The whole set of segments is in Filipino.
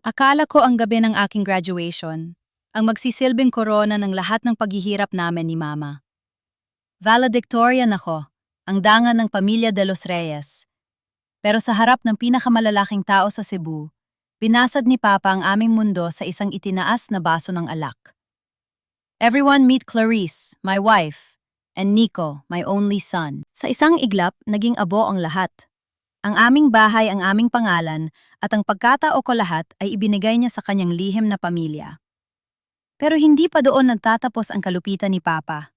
Akala ko ang gabi ng aking graduation, ang magsisilbing korona ng lahat ng paghihirap namin ni Mama. Valedictorian ako, ang dangan ng pamilya de los Reyes. Pero sa harap ng pinakamalalaking tao sa Cebu, binasad ni Papa ang aming mundo sa isang itinaas na baso ng alak. Everyone meet Clarice, my wife, and Nico, my only son. Sa isang iglap, naging abo ang lahat. Ang aming bahay ang aming pangalan at ang pagkatao ko lahat ay ibinigay niya sa kanyang lihim na pamilya. Pero hindi pa doon nagtatapos ang kalupitan ni Papa.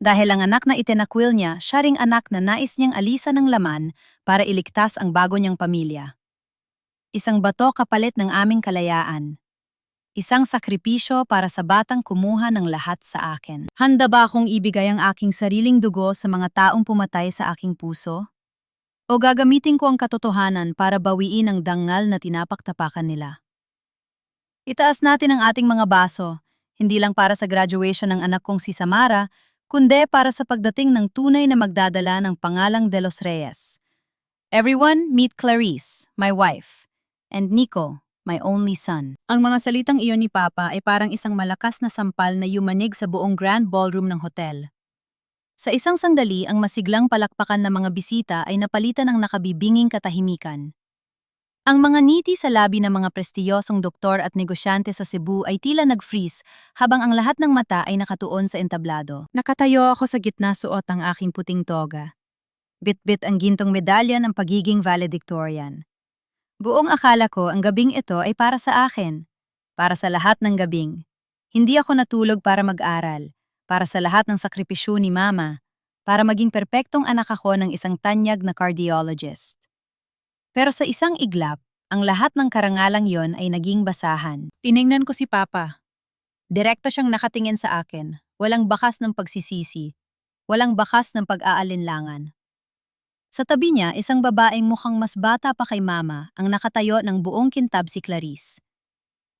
Dahil ang anak na itinakwil niya, siya ring anak na nais niyang alisan ng laman para iligtas ang bago niyang pamilya. Isang bato kapalit ng aming kalayaan. Isang sakripisyo para sa batang kumuha ng lahat sa akin. Handa ba akong ibigay ang aking sariling dugo sa mga taong pumatay sa aking puso? O gagamitin ko ang katotohanan para bawiin ang dangal na tinapaktapakan nila? Itaas natin ang ating mga baso, hindi lang para sa graduation ng anak kong si Samara, kundi para sa pagdating ng tunay na magdadala ng pangalang De Los Reyes. Everyone meet Clarice, my wife, and Nico, my only son. Ang mga salitang iyon ni Papa ay parang isang malakas na sampal na yumanig sa buong grand ballroom ng hotel. Sa isang sandali, ang masiglang palakpakan ng mga bisita ay napalitan ng nakabibinging katahimikan. Ang mga ngiti sa labi ng mga prestiyosong doktor at negosyante sa Cebu ay tila nag-freeze habang ang lahat ng mata ay nakatuon sa entablado. Nakatayo ako sa gitna suot ang aking puting toga. Bit-bit ang gintong medalya ng pagiging valedictorian. Buong akala ko ang gabing ito ay para sa akin, para sa lahat ng gabing. Hindi ako natulog para mag-aral, para sa lahat ng sakripisyo ni Mama, para maging perpektong anak ako ng isang tanyag na cardiologist. Pero sa isang iglap, ang lahat ng karangalang yon ay naging basahan. Tiningnan ko si Papa. Direkto siyang nakatingin sa akin, walang bakas ng pagsisisi, walang bakas ng pag-aalinlangan. Sa tabi niya, isang babaeng mukhang mas bata pa kay Mama ang nakatayo ng buong kintab si Clarice.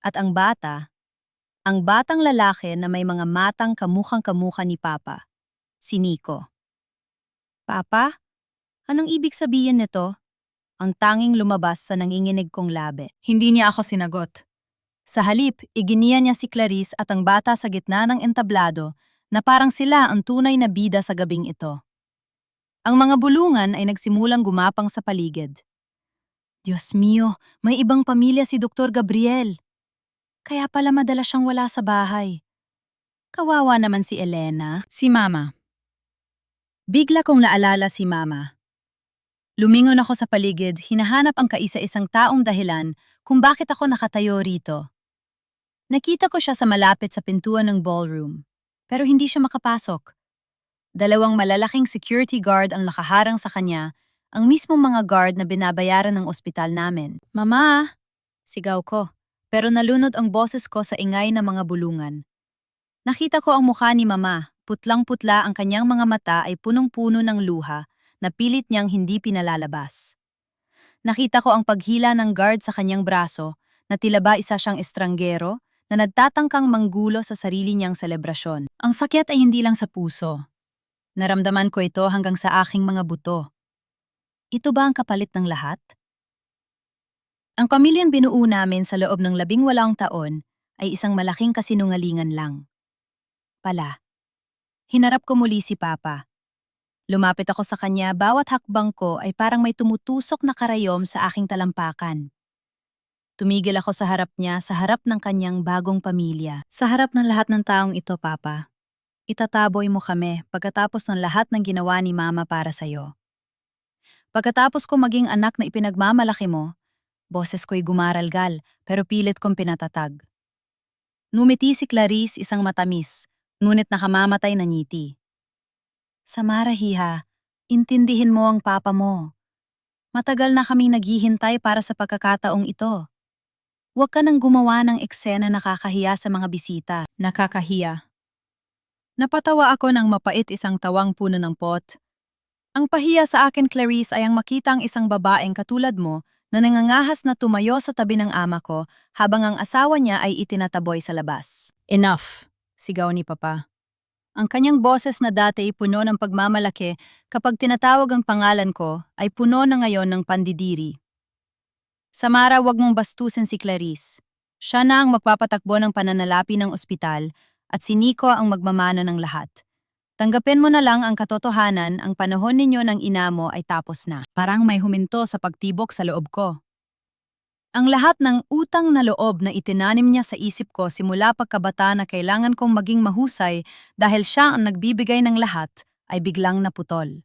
At ang batang lalaki na may mga matang kamukhang-kamukha ni Papa, si Nico. Papa, anong ibig sabihin nito? Ang tanging lumabas sa nanginginig kong labi. Hindi niya ako sinagot. Sa halip, iginiya niya si Clarice at ang bata sa gitna ng entablado na parang sila ang tunay na bida sa gabing ito. Ang mga bulungan ay nagsimulang gumapang sa paligid. Diyos mio, may ibang pamilya si Dr. Gabriel. Kaya pala madalas siyang wala sa bahay. Kawawa naman si Elena. Si Mama. Bigla kong naalala si Mama. Lumingon ako sa paligid, hinahanap ang kaisa-isang taong dahilan kung bakit ako nakatayo rito. Nakita ko siya sa malapit sa pintuan ng ballroom, pero hindi siya makapasok. Dalawang malalaking security guard ang nakaharang sa kanya, ang mismong mga guard na binabayaran ng ospital namin. Mama! Sigaw ko, pero nalunod ang boses ko sa ingay ng mga bulungan. Nakita ko ang mukha ni Mama, putlang-putla ang kanyang mga mata ay punong-puno ng luha, na pilit niyang hindi pinalalabas. Nakita ko ang paghila ng guard sa kanyang braso na tila ba isa siyang estranggero na nagtatangkang manggulo sa sarili niyang selebrasyon. Ang sakit ay hindi lang sa puso. Naramdaman ko ito hanggang sa aking mga buto. Ito ba ang kapalit ng lahat? Ang pamilyang binuo namin sa loob ng 18 taon ay isang malaking kasinungalingan lang. Pala. Hinarap ko muli si Papa. Lumapit ako sa kanya, bawat hakbang ko ay parang may tumutusok na karayom sa aking talampakan. Tumigil ako sa harap niya, sa harap ng kanyang bagong pamilya. Sa harap ng lahat ng taong ito, Papa. Itataboy mo kami pagkatapos ng lahat ng ginawa ni Mama para sa'yo. Pagkatapos ko maging anak na ipinagmamalaki mo, boses ko'y gumaralgal pero pilit kong pinatatag. Numiti si Clarice, isang matamis, ngunit nakamamatay na ngiti. Samara hiha, intindihin mo ang papa mo. Matagal na kaming naghihintay para sa pagkakataong ito. Huwag ka nang gumawa ng eksena nakakahiya sa mga bisita. Nakakahiya. Napatawa ako ng mapait isang tawang puno ng pot. Ang pahiya sa akin, Clarice, ay ang makita ang isang babaeng katulad mo na nangangahas na tumayo sa tabi ng ama ko habang ang asawa niya ay itinataboy sa labas. Enough, sigaw ni Papa. Ang kanyang boses na dati ay puno ng pagmamalaki kapag tinatawag ang pangalan ko ay puno na ngayon ng pandidiri. Samara, wag mong bastusin si Clarice. Siya na ang magpapatakbo ng pananalapi ng ospital at si Nico ang magmamano ng lahat. Tanggapin mo na lang ang katotohanan, ang panahon ninyo ng ina mo ay tapos na. Parang may huminto sa pagtibok sa loob ko. Ang lahat ng utang na loob na itinanim niya sa isip ko simula pagkabata na kailangan kong maging mahusay dahil siya ang nagbibigay ng lahat ay biglang naputol.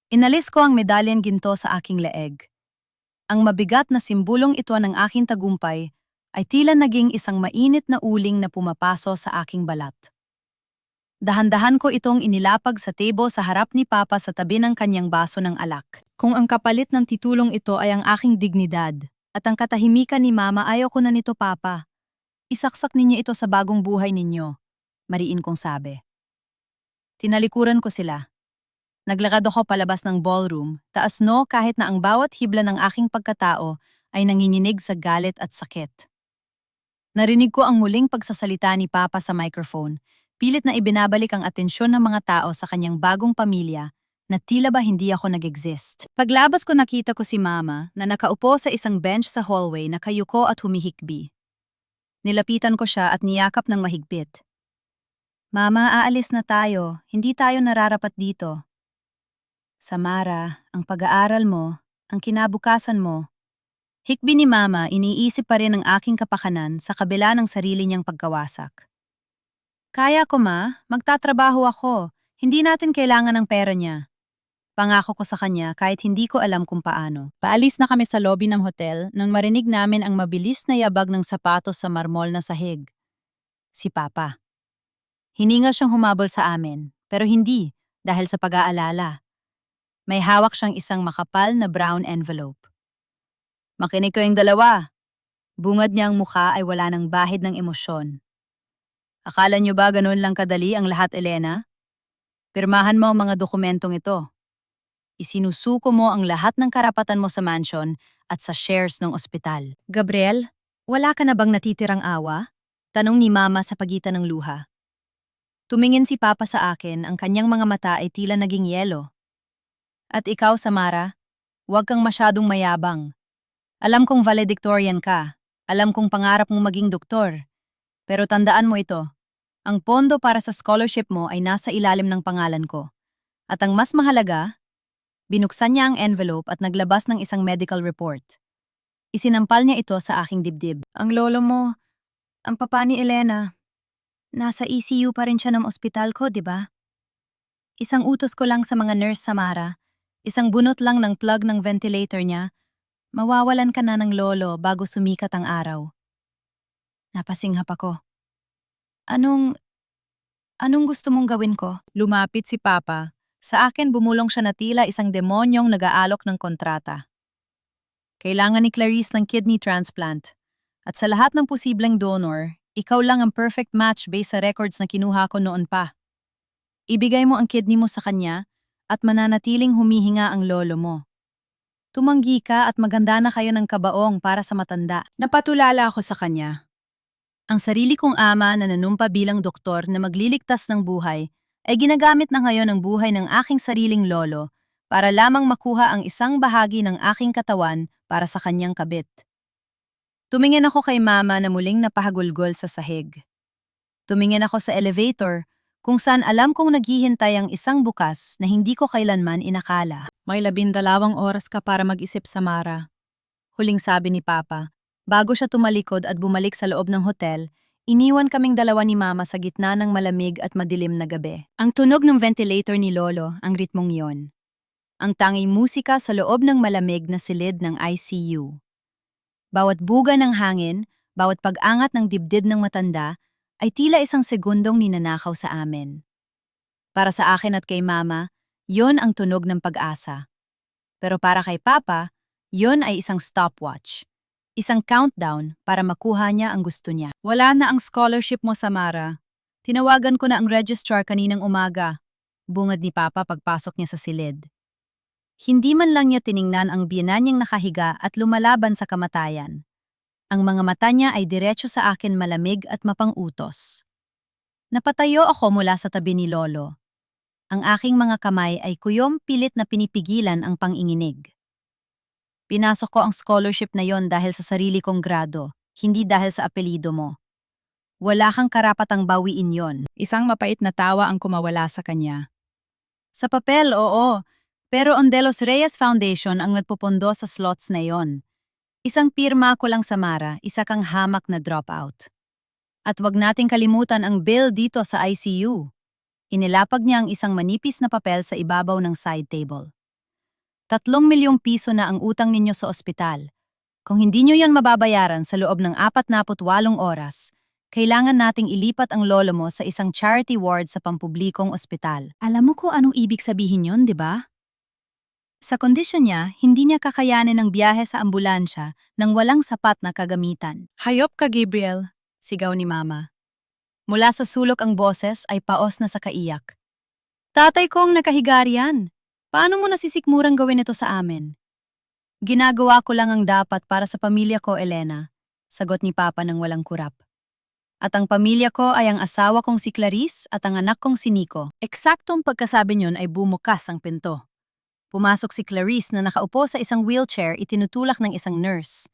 Inalis ko ang medalyang ginto sa aking leeg. Ang mabigat na simbulong ito ng aking tagumpay ay tila naging isang mainit na uling na pumapaso sa aking balat. Dahan-dahan ko itong inilapag sa table sa harap ni Papa sa tabi ng kanyang baso ng alak. Kung ang kapalit ng titulong ito ay ang aking dignidad at ang katahimikan ni Mama, ayaw ko na nito, Papa. Isaksak ninyo ito sa bagong buhay ninyo, mariin kong sabi. Tinalikuran ko sila. Naglakad ako palabas ng ballroom, taas no kahit na ang bawat hibla ng aking pagkatao ay nanginginig sa galit at sakit. Narinig ko ang muling pagsasalita ni Papa sa microphone, pilit na ibinabalik ang atensyon ng mga tao sa kanyang bagong pamilya na tila ba hindi ako nag-exist. Paglabas ko nakita ko si Mama na nakaupo sa isang bench sa hallway na kayuko at humihikbi. Nilapitan ko siya at niyakap ng mahigpit. Mama, aalis na tayo, hindi tayo nararapat dito. Samara, ang pag-aaral mo, ang kinabukasan mo. Hikbi ni Mama, iniisip pa rin ang aking kapakanan sa kabila ng sarili niyang pagkawasak. Kaya ko, Ma, magtatrabaho ako. Hindi natin kailangan ng pera niya. Pangako ko sa kanya kahit hindi ko alam kung paano. Paalis na kami sa lobby ng hotel nang marinig namin ang mabilis na yabag ng sapatos sa marmol na sahig. Si Papa. Hininga siyang humabol sa amin, pero hindi dahil sa pag-aalala. May hawak siyang isang makapal na brown envelope. Makinig ko yung dalawa. Bungad niyang mukha ay wala ng bahid ng emosyon. Akala niyo ba ganun lang kadali ang lahat, Elena? Pirmahan mo ang mga dokumentong ito. Isinusuko mo ang lahat ng karapatan mo sa mansion at sa shares ng ospital. Gabriel, wala ka na bang natitirang awa? Tanong ni Mama sa pagitan ng luha. Tumingin si Papa sa akin, ang kanyang mga mata ay tila naging yelo. At ikaw, Samara, huwag kang masyadong mayabang. Alam kong valedictorian ka. Alam kong pangarap mong maging doktor. Pero tandaan mo ito, ang pondo para sa scholarship mo ay nasa ilalim ng pangalan ko. At ang mas mahalaga, binuksan niya ang envelope at naglabas ng isang medical report. Isinampal niya ito sa aking dibdib. Ang lolo mo, ang papa ni Elena, nasa ECU pa rin siya ng ospital ko, di ba? Isang utos ko lang sa mga nurse, Samara. Isang bunot lang ng plug ng ventilator niya, mawawalan ka na ng lolo bago sumikat ang araw. Napasinghap ako. Anong gusto mong gawin ko? Lumapit si Papa. Sa akin bumulong siya na tila isang demonyong nag-aalok ng kontrata. Kailangan ni Clarice ng kidney transplant. At sa lahat ng posibleng donor, ikaw lang ang perfect match based sa records na kinuha ko noon pa. Ibigay mo ang kidney mo sa kanya at mananatiling humihinga ang lolo mo. Tumanggi ka at maganda na kayo ng kabaong para sa matanda. Napatulala ako sa kanya. Ang sarili kong ama na nanumpa bilang doktor na magliligtas ng buhay ay ginagamit na ngayon ang buhay ng aking sariling lolo para lamang makuha ang isang bahagi ng aking katawan para sa kanyang kabit. Tumingin ako kay Mama na muling napahagulgol sa sahig. Tumingin ako sa elevator kung saan alam kong naghihintay ang isang bukas na hindi ko kailanman inakala. May 12 oras ka para mag-isip, Samara. Huling sabi ni Papa. Bago siya tumalikod at bumalik sa loob ng hotel, iniwan kaming dalawa ni Mama sa gitna ng malamig at madilim na gabi. Ang tunog ng ventilator ni Lolo, ang ritmong yon. Ang tanging musika sa loob ng malamig na silid ng ICU. Bawat buga ng hangin, bawat pag-angat ng dibdib ng matanda, ay tila isang segundong ninanakaw sa amin. Para sa akin at kay Mama, yon ang tunog ng pag-asa. Pero para kay Papa, yon ay isang stopwatch. Isang countdown para makuha niya ang gusto niya. Wala na ang scholarship mo, Samara. Tinawagan ko na ang registrar kaninang umaga. Bungad ni Papa pagpasok niya sa silid. Hindi man lang niya tiningnan ang biyenan niyang nakahiga at lumalaban sa kamatayan. Ang mga mata niya ay diretso sa akin, malamig at mapang-utos. Napatayo ako mula sa tabi ni Lolo. Ang aking mga kamay ay kuyom pilit na pinipigilan ang panginginig. Pinasok ko ang scholarship na yon dahil sa sarili kong grado, hindi dahil sa apelido mo. Wala kang karapatang bawiin yon. Isang mapait na tawa ang kumawala sa kanya. Sa papel, oo. Pero ang De Los Reyes Foundation ang nagpupondo sa slots na yon. Isang pirma ko lang sa Mara, isa kang hamak na dropout. At wag nating kalimutan ang bill dito sa ICU. Inilapag niya ang isang manipis na papel sa ibabaw ng side table. 3 milyong piso na ang utang ninyo sa ospital. Kung hindi nyo yan mababayaran sa loob ng 48 oras, kailangan nating ilipat ang lolo mo sa isang charity ward sa pampublikong ospital. Alam mo ko anong ibig sabihin yon, di ba? Sa kondisyon niya, hindi niya kakayanin ang biyahe sa ambulansya nang walang sapat na kagamitan. Hayop ka, Gabriel, sigaw ni Mama. Mula sa sulok ang boses ay paos na sa kaiyak. Tatay kong nakahiga riyan. Paano mo nasisikmurang gawin ito sa amin? Ginagawa ko lang ang dapat para sa pamilya ko, Elena, sagot ni Papa ng walang kurap. At ang pamilya ko ay ang asawa kong si Clarice at ang anak kong si Nico. Eksaktong pagkasabi niyon ay bumukas ang pinto. Pumasok si Clarice na nakaupo sa isang wheelchair itinutulak ng isang nurse.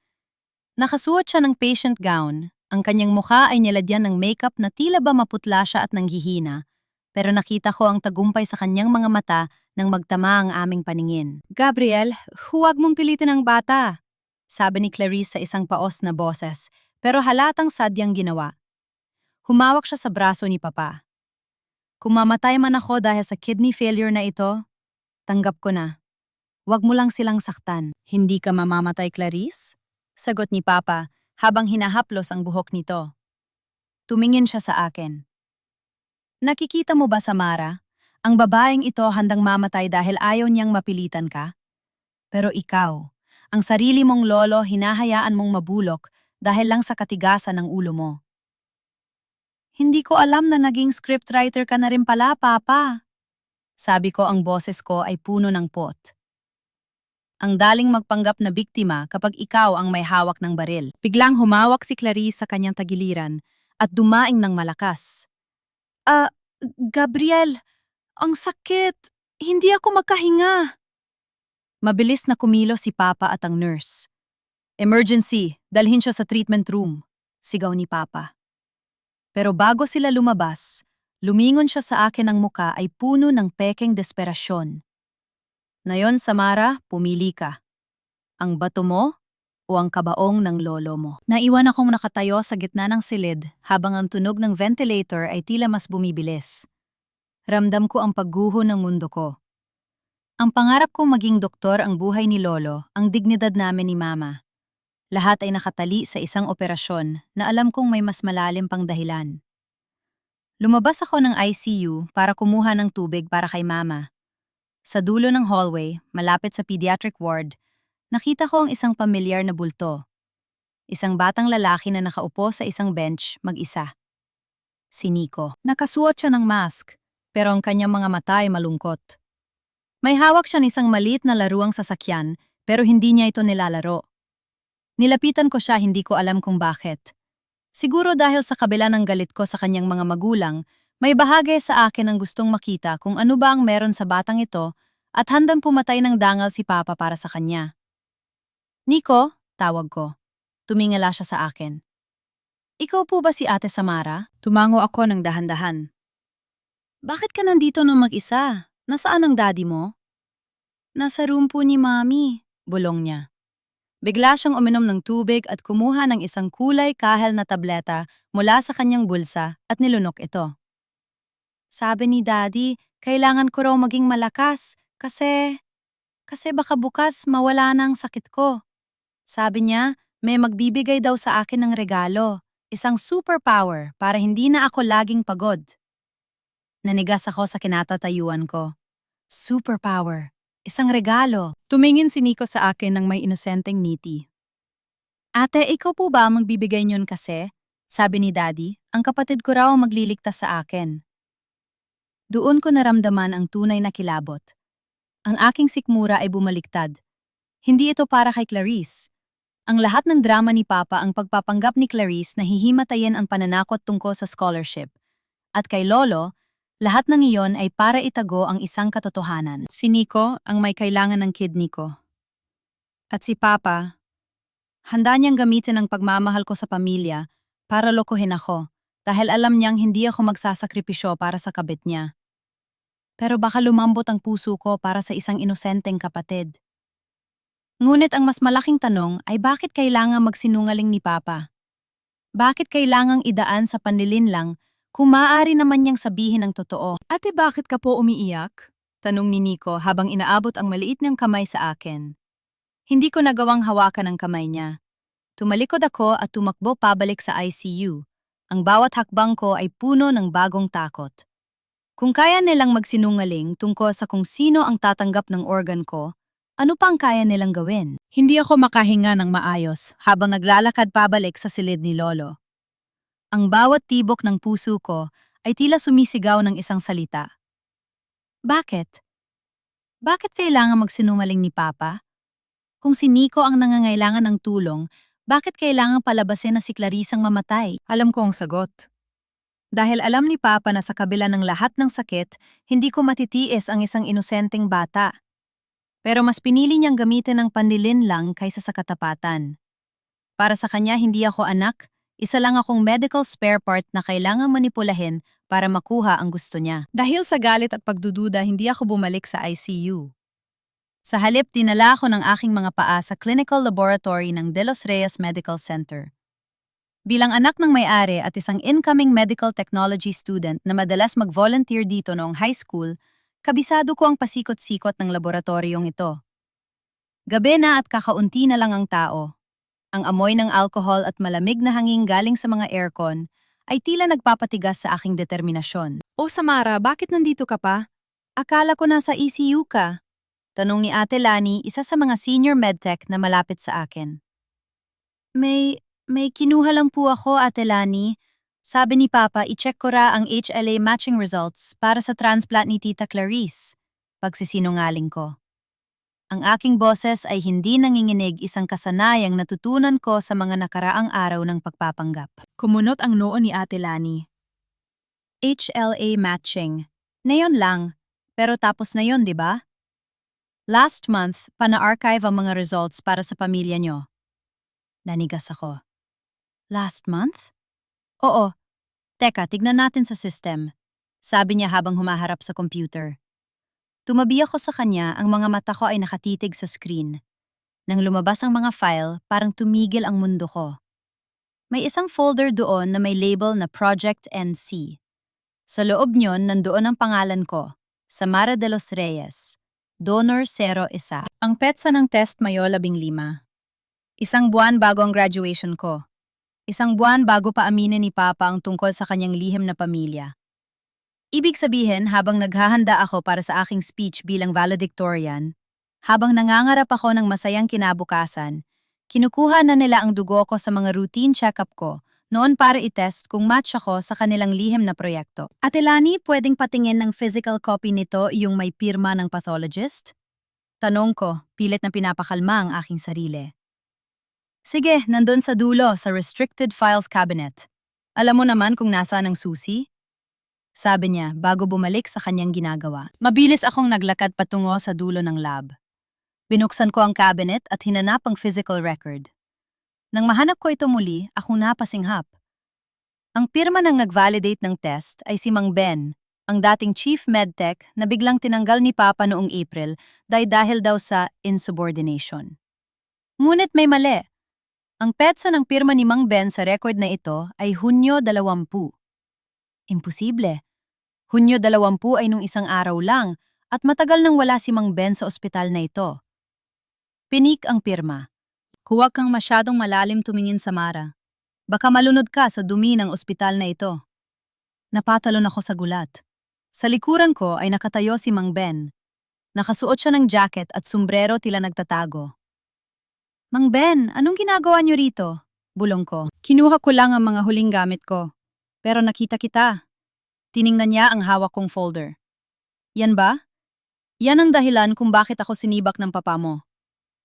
Nakasuot siya ng patient gown, ang kanyang mukha ay niladyan ng makeup na tila ba maputla siya at nanghihina, pero nakita ko ang tagumpay sa kanyang mga mata nang magtama ang aming paningin. Gabriel, huwag mong pilitin ang bata, sabi ni Clarice sa isang paos na boses, pero halatang sadyang ginawa. Humawak siya sa braso ni Papa. Kung mamatay man ako dahil sa kidney failure na ito, tanggap ko na. Huwag mo lang silang saktan. Hindi ka mamamatay, Clarice? Sagot ni Papa habang hinahaplos ang buhok nito. Tumingin siya sa akin. Nakikita mo ba, Samara? Ang babaeng ito handang mamatay dahil ayaw niyang mapilitan ka? Pero ikaw, ang sarili mong lolo hinahayaan mong mabulok dahil lang sa katigasan ng ulo mo. Hindi ko alam na naging scriptwriter ka na rin pala, Papa. Sabi ko, ang boses ko ay puno ng pot. Ang daling magpanggap na biktima kapag ikaw ang may hawak ng baril. Biglang humawak si Clarice sa kanyang tagiliran at dumaing ng malakas. Gabriel, ang sakit. Hindi ako makahinga. Mabilis na kumilos si Papa at ang nurse. Emergency, dalhin siya sa treatment room, sigaw ni Papa. Pero bago sila lumabas, lumingon siya sa akin ang muka ay puno ng pekeng desperasyon. Ngayon, Samara, pumili ka. Ang bato mo o ang kabaong ng lolo mo? Naiwan akong nakatayo sa gitna ng silid habang ang tunog ng ventilator ay tila mas bumibilis. Ramdam ko ang pagguho ng mundo ko. Ang pangarap kong maging doktor ang buhay ni Lolo, ang dignidad namin ni Mama. Lahat ay nakatali sa isang operasyon na alam kong may mas malalim pang dahilan. Lumabas ako ng ICU para kumuha ng tubig para kay Mama. Sa dulo ng hallway, malapit sa pediatric ward, nakita ko ang isang pamilyar na bulto. Isang batang lalaki na nakaupo sa isang bench, mag-isa. Si Nico. Nakasuot siya ng mask, pero ang kanyang mga mata ay malungkot. May hawak siya ng isang maliit na laruang sasakyan, pero hindi niya ito nilalaro. Nilapitan ko siya, hindi ko alam kung bakit. Siguro dahil sa kabila ng galit ko sa kanyang mga magulang, may bahagi sa akin ang gustong makita kung ano ba ang meron sa batang ito at handang pumatay ng dangal si Papa para sa kanya. Nico, tawag ko. Tumingala siya sa akin. Ikaw po ba si Ate Samara? Tumango ako ng dahan-dahan. Bakit ka nandito nung mag-isa? Nasaan ang daddy mo? Nasa room po ni Mami, bulong niya. Bigla siyang uminom ng tubig at kumuha ng isang kulay kahel na tableta mula sa kanyang bulsa at nilunok ito. Sabi ni Daddy, kailangan ko raw maging malakas kasi baka bukas mawala na ang sakit ko. Sabi niya, may magbibigay daw sa akin ng regalo, isang superpower para hindi na ako laging pagod. Nanigas ako sa kinatatayuan ko. Superpower. Isang regalo. Tumingin si Nico sa akin ng may inosenteng ngiti. Ate, ikaw po ba ang magbibigay niyon kasi? Sabi ni Daddy, ang kapatid ko raw ang magliligtas sa akin. Doon ko naramdaman ang tunay na kilabot. Ang aking sikmura ay bumaliktad. Hindi ito para kay Clarice. Ang lahat ng drama ni Papa ang pagpapanggap ni Clarice na hihimatayin ang pananakot tungkol sa scholarship. At kay Lolo, lahat ng iyon ay para itago ang isang katotohanan. Si Nico ang may kailangan ng kidney ko. At si Papa, handa niyang gamitin ang pagmamahal ko sa pamilya para lokohin ako dahil alam niyang hindi ako magsasakripisyo para sa kabit niya. Pero baka lumambot ang puso ko para sa isang inosenteng kapatid. Ngunit ang mas malaking tanong ay bakit kailangang magsinungaling ni Papa? Bakit kailangang idaan sa panlilinlang kung maaari naman niyang sabihin ang totoo? Ate, bakit ka po umiiyak? Tanong ni Nico habang inaabot ang maliit niyang kamay sa akin. Hindi ko nagawang hawakan ang kamay niya. Tumalikod ako at tumakbo pabalik sa ICU. Ang bawat hakbang ko ay puno ng bagong takot. Kung kaya nilang magsinungaling tungkol sa kung sino ang tatanggap ng organ ko, ano pa ang kaya nilang gawin? Hindi ako makahinga ng maayos habang naglalakad pabalik sa silid ni Lolo. Ang bawat tibok ng puso ko ay tila sumisigaw ng isang salita. Bakit? Bakit kailangan magsinungaling ni Papa? Kung si Nico ang nangangailangan ng tulong, bakit kailangan palabasin na si Clarisang mamatay? Alam ko ang sagot. Dahil alam ni Papa na sa kabila ng lahat ng sakit, hindi ko matitiis ang isang inosenteng bata. Pero mas pinili niyang gamitin ang panlilinlang kaysa sa katapatan. Para sa kanya, hindi ako anak, isa lang akong medical spare part na kailangang manipulahin para makuha ang gusto niya. Dahil sa galit at pagdududa, hindi ako bumalik sa ICU. Sa halip, dinala ako ng aking mga paa sa clinical laboratory ng De Los Reyes Medical Center. Bilang anak ng may-ari at isang incoming medical technology student na madalas mag-volunteer dito noong high school, kabisado ko ang pasikot-sikot ng laboratoryong ito. Gabi na at kakaunti na lang ang tao. Ang amoy ng alcohol at malamig na hangin galing sa mga aircon ay tila nagpapatigas sa aking determinasyon. O Samara, bakit nandito ka pa? Akala ko nasa ECU ka. Tanong ni Ate Lani, isa sa mga senior medtech na malapit sa akin. May kinuha lang po ako, Ate Lani. Sabi ni Papa, i-check ko ra ang HLA matching results para sa transplant ni Tita Clarice. Pagsisinungaling ko. Ang aking boses ay hindi nanginginig, isang kasanayang natutunan ko sa mga nakaraang araw ng pagpapanggap. Kumunot ang noo ni Ate Lani. HLA matching. Ngayon lang, pero tapos na yon, di ba? Last month, pana-archive ang mga results para sa pamilya nyo. Nanigas ako. Last month? Oo. Teka, tignan natin sa system. Sabi niya habang humaharap sa computer. Tumabi ako sa kanya, ang mga mata ko ay nakatitig sa screen. Nang lumabas ang mga file, parang tumigil ang mundo ko. May isang folder doon na may label na Project NC. Sa loob niyon, nandoon ang pangalan ko, Samara de los Reyes. Donor 01. Ang petsa ng test Mayo 15. Isang buwan bago ang graduation ko. Isang buwan bago pa aminin ni Papa ang tungkol sa kanyang lihim na pamilya. Ibig sabihin, habang naghahanda ako para sa aking speech bilang valedictorian, habang nangangarap ako ng masayang kinabukasan, kinukuha na nila ang dugo ko sa mga routine check-up ko noon para itest kung match ako sa kanilang lihim na proyekto. Ate Lani, pwedeng patingin ng physical copy nito yung may pirma ng pathologist? Tanong ko, pilit na pinapakalma ang aking sarili. Sige, nandun sa dulo, sa restricted files cabinet. Alam mo naman kung nasaan ang susi? Sabi niya bago bumalik sa kanyang ginagawa. Mabilis akong naglakad patungo sa dulo ng lab. Binuksan ko ang cabinet at hinanap ang physical record. Nang mahanap ko ito muli, akong napasinghap. Ang pirma ng nag-validate ng test ay si Mang Ben, ang dating chief medtech na biglang tinanggal ni Papa noong April dahil daw sa insubordination. Ngunit may mali. Ang petsa ng pirma ni Mang Ben sa record na ito ay Hunyo 20. Imposible. Hunyo 20 ay nung isang araw lang at matagal nang wala si Mang Ben sa ospital na ito. Pinik ang pirma. Huwag kang masyadong malalim tumingin, Samara. Baka malunod ka sa dumi ng ospital na ito. Napatalon ako sa gulat. Sa likuran ko ay nakatayo si Mang Ben. Nakasuot siya ng jacket at sombrero tila nagtatago. Mang Ben, anong ginagawa niyo rito? Bulong ko. Kinuha ko lang ang mga huling gamit ko. Pero nakita kita. Tiningnan niya ang hawak kong folder. Yan ba? Yan ang dahilan kung bakit ako sinibak ng papa mo.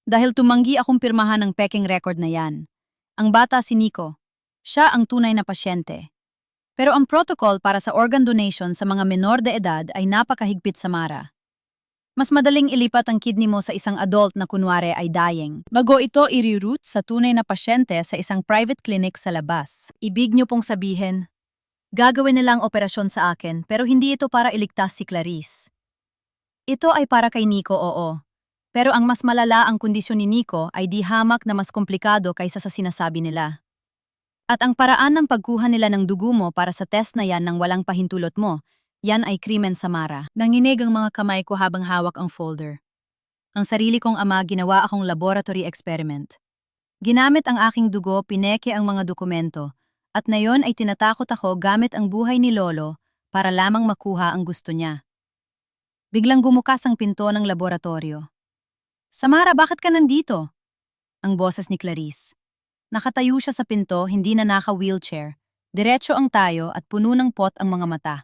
Dahil tumanggi akong pirmahan ng peking record na yan. Ang bata si Nico. Siya ang tunay na pasyente. Pero ang protocol para sa organ donation sa mga menor de edad ay napakahigpit, Samara. Mas madaling ilipat ang kidney mo sa isang adult na kunwari ay dying, bago ito i-reroute sa tunay na pasyente sa isang private clinic sa labas. Ibig niyo pong sabihin, gagawin nila ang operasyon sa akin pero hindi ito para iligtas si Clarice. Ito ay para kay Nico, oo. Pero ang mas malala ang kondisyon ni Nico ay di hamak na mas komplikado kaysa sa sinasabi nila. At ang paraan ng pagkuha nila ng dugo mo para sa test na yan nang walang pahintulot mo, yan ay krimen sa Mara. Nanginig ang mga kamay ko habang hawak ang folder. Ang sarili kong ama ginawa akong laboratory experiment. Ginamit ang aking dugo, pineke ang mga dokumento, at nayon ay tinatakot ako gamit ang buhay ni Lolo para lamang makuha ang gusto niya. Biglang gumukas ang pinto ng laboratorio. Samara, bakit ka nandito? Ang boses ni Clarice. Nakatayo siya sa pinto, hindi na naka-wheelchair. Diretso ang tayo at puno ng pot ang mga mata.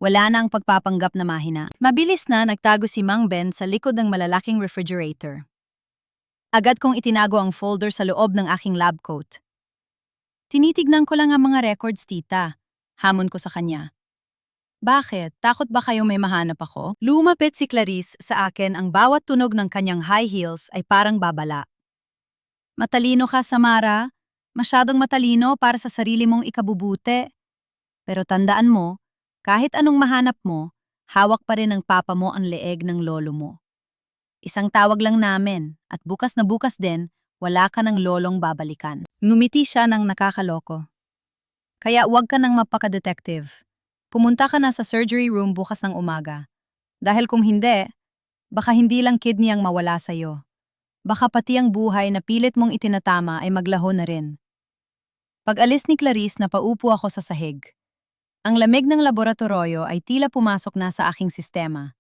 Wala na ang pagpapanggap na mahina. Mabilis na nagtago si Mang Ben sa likod ng malalaking refrigerator. Agad kong itinago ang folder sa loob ng aking lab coat. Tinitignan ko lang ang mga records, tita. Hamon ko sa kanya. Bakit? Takot ba kayo may mahanap ako? Lumapit si Clarice sa akin, ang bawat tunog ng kanyang high heels ay parang babala. Matalino ka, Samara. Masyadong matalino para sa sarili mong ikabubuti. Pero tandaan mo, kahit anong mahanap mo, hawak pa rin ng papa mo ang leeg ng lolo mo. Isang tawag lang namin, at bukas na bukas din, wala ka ng lolong babalikan. Numiti siya ng nakakaloko. Kaya huwag ka nang mapaka-detective. Pumunta ka na sa surgery room bukas ng umaga. Dahil kung hindi, baka hindi lang kidney ang mawala sa'yo. Baka pati ang buhay na pilit mong itinatama ay maglaho na rin. Pag-alis ni Clarice, napaupo ako sa sahig. Ang lamig ng laboratorio ay tila pumasok na sa aking sistema.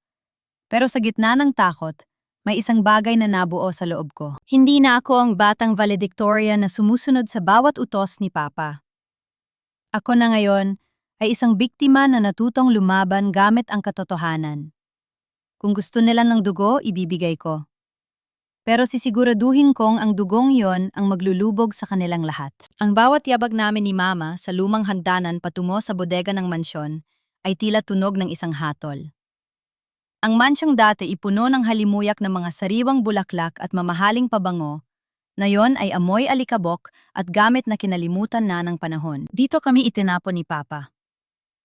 Pero sa gitna ng takot, may isang bagay na nabuo sa loob ko. Hindi na ako ang batang valedictorian na sumusunod sa bawat utos ni Papa. Ako na ngayon ay isang biktima na natutong lumaban gamit ang katotohanan. Kung gusto nila ng dugo, ibibigay ko. Pero sisiguraduhin kong ang dugong yon ang maglulubog sa kanilang lahat. Ang bawat yabag namin ni Mama sa lumang handanan patungo sa bodega ng mansyon ay tila tunog ng isang hatol. Ang mansyong dati ipuno ng halimuyak ng mga sariwang bulaklak at mamahaling pabango, na yon ay amoy alikabok at gamit na kinalimutan na ng panahon. Dito kami itinapon ni Papa.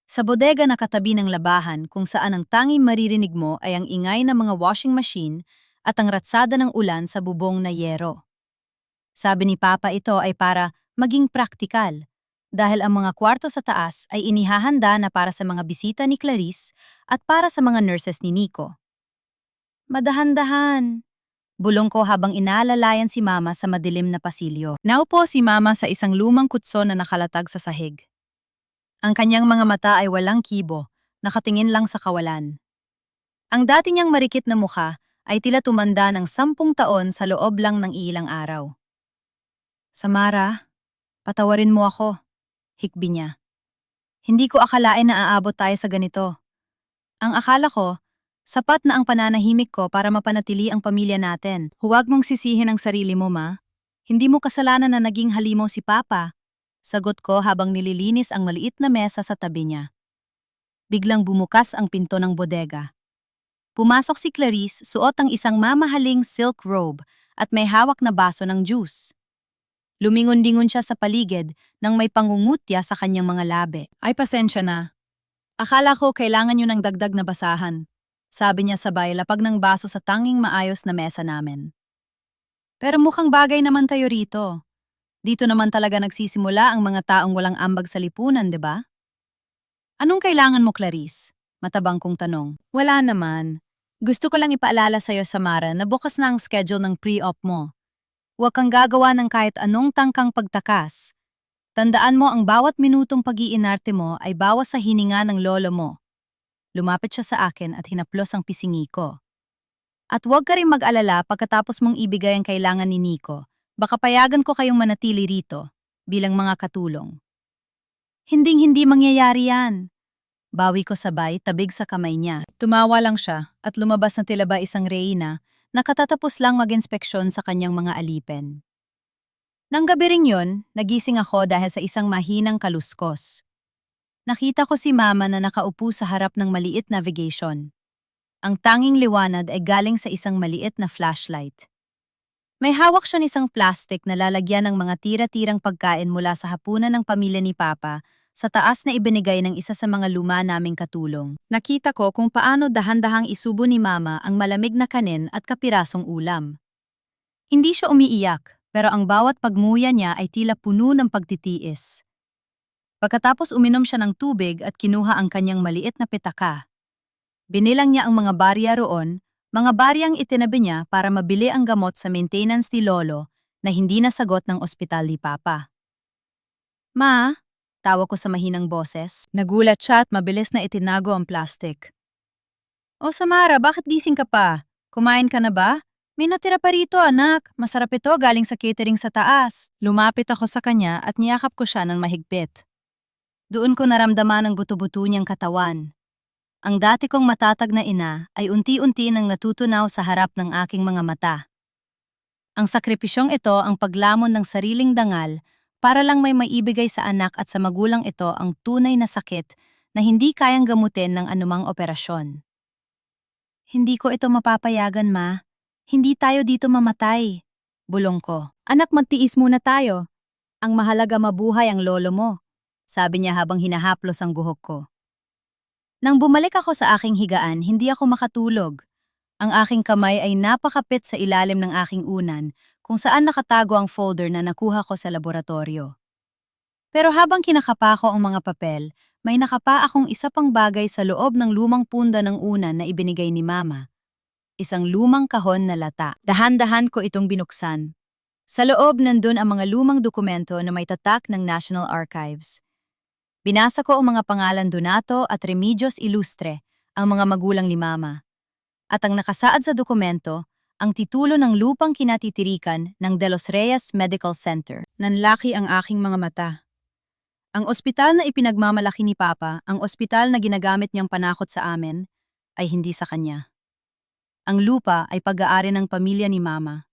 Sa bodega na katabi ng labahan kung saan ang tanging maririnig mo ay ang ingay ng mga washing machine at ang ratsada ng ulan sa bubong na yero. Sabi ni Papa ito ay para maging praktikal, dahil ang mga kwarto sa taas ay inihahanda na para sa mga bisita ni Clarice at para sa mga nurses ni Nico. Madahan-dahan, bulong ko habang inaalalayan si Mama sa madilim na pasilyo. Naupo si Mama sa isang lumang kutso na nakalatag sa sahig. Ang kanyang mga mata ay walang kibo, nakatingin lang sa kawalan. Ang dati niyang marikit na mukha ay tila tumanda ng 10 taon sa loob lang ng ilang araw. Samara, patawarin mo ako, hikbi niya. Hindi ko akalain na aabot tayo sa ganito. Ang akala ko, sapat na ang pananahimik ko para mapanatili ang pamilya natin. Huwag mong sisihin ang sarili mo, Ma. Hindi mo kasalanan na naging halimaw si Papa. Sagot ko habang nililinis ang maliit na mesa sa tabi niya. Biglang bumukas ang pinto ng bodega. Pumasok si Clarice, suot ang isang mamahaling silk robe at may hawak na baso ng juice. Lumingon-lingon siya sa paligid nang may pangungutya sa kanyang mga labi. Ay, pasensya na. Akala ko kailangan niyo ng dagdag na basahan, sabi niya sabay lapag ng baso sa tanging maayos na mesa namin. Pero mukhang bagay naman tayo rito. Dito naman talaga nagsisimula ang mga taong walang ambag sa lipunan, di ba? Anong kailangan mo, Clarice? Matabang kong tanong. Wala naman. Gusto ko lang ipaalala sa'yo, Samara, na bukas na ang schedule ng pre-op mo. Huwag kang gagawa ng kahit anong tangkang pagtakas. Tandaan mo ang bawat minutong pag-iinarte mo ay bawas sa hininga ng lolo mo. Lumapit siya sa akin at hinaplos ang pisingi ko. At huwag ka rin mag-alala pagkatapos mong ibigay ang kailangan ni Nico. Baka payagan ko kayong manatili rito bilang mga katulong. Hinding-hindi mangyayari yan. Bawi ko sabay, tabig sa kamay niya. Tumawa lang siya at lumabas na tila ba isang reyna na katatapos lang mag-inspeksyon sa kanyang mga alipin. Nang gabi ring yun, nagising ako dahil sa isang mahinang kaluskos. Nakita ko si Mama na nakaupo sa harap ng maliit navigation. Ang tanging liwanag ay galing sa isang maliit na flashlight. May hawak siya ng isang plastic na lalagyan ng mga tira-tirang pagkain mula sa hapunan ng pamilya ni Papa sa taas na ibinigay ng isa sa mga luma naming katulong. Nakita ko kung paano dahan-dahang isubo ni Mama ang malamig na kanin at kapirasong ulam. Hindi siya umiiyak, pero ang bawat pagmuya niya ay tila puno ng pagtitiis. Pagkatapos uminom siya ng tubig at kinuha ang kanyang maliit na pitaka. Binilang niya ang mga barya roon, mga baryang itinabi niya para mabili ang gamot sa maintenance ni Lolo na hindi nasagot ng ospital ni Papa. Ma, tawag ko sa mahinang boses. Nagulat siya at mabilis na itinago ang plastic. O Samara, bakit gising ka pa? Kumain ka na ba? May natira pa rito anak, masarap ito galing sa catering sa taas. Lumapit ako sa kanya at niyakap ko siya ng mahigpit. Doon ko naramdaman ang buto-buto niyang katawan. Ang dati kong matatag na ina ay unti-unti nang natutunaw sa harap ng aking mga mata. Ang sakripisyong ito ang paglamon ng sariling dangal para lang may maibigay sa anak at sa magulang ito ang tunay na sakit na hindi kayang gamutin ng anumang operasyon. Hindi ko ito mapapayagan, Ma. Hindi tayo dito mamatay. Bulong ko. Anak, magtiis muna tayo. Ang mahalaga mabuhay ang lolo mo, sabi niya habang hinahaplos ang guhok ko. Nang bumalik ako sa aking higaan, hindi ako makatulog. Ang aking kamay ay napakapit sa ilalim ng aking unan kung saan nakatago ang folder na nakuha ko sa laboratorio. Pero habang kinakapa ko ang mga papel, may nakapa akong isa pang bagay sa loob ng lumang punda ng unan na ibinigay ni Mama. Isang lumang kahon na lata. Dahan-dahan ko itong binuksan. Sa loob nandun ang mga lumang dokumento na may tatak ng National Archives. Binasa ko ang mga pangalan Donato at Remedios Ilustre, ang mga magulang ni Mama. At ang nakasaad sa dokumento, ang titulo ng lupang kinatitirikan ng De Los Reyes Medical Center. Nanlaki ang aking mga mata. Ang ospital na ipinagmamalaki ni Papa, ang ospital na ginagamit niyang panakot sa amin, ay hindi sa kanya. Ang lupa ay pag-aari ng pamilya ni Mama.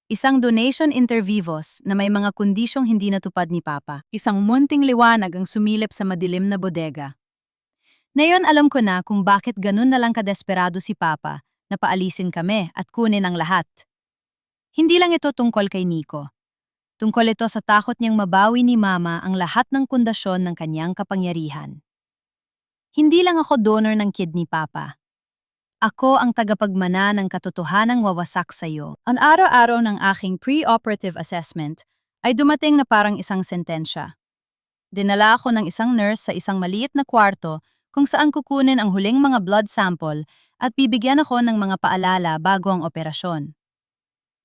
Isang donation inter vivos na may mga kondisyong hindi natupad ni Papa. Isang munting liwanag ang sumilip sa madilim na bodega. Ngayon alam ko na kung bakit ganun na lang kadesperado si Papa na paalisin kami at kunin ang lahat. Hindi lang ito tungkol kay Nico. Tungkol ito sa takot niyang mabawi ni Mama ang lahat ng pundasyon ng kanyang kapangyarihan. Hindi lang ako donor ng kidney, Papa. Ako ang tagapagmana ng katotohanang wawasak sa iyo. Ang araw-araw ng aking pre-operative assessment ay dumating na parang isang sentensya. Dinala ako ng isang nurse sa isang maliit na kwarto kung saan kukunin ang huling mga blood sample at bibigyan ako ng mga paalala bago ang operasyon.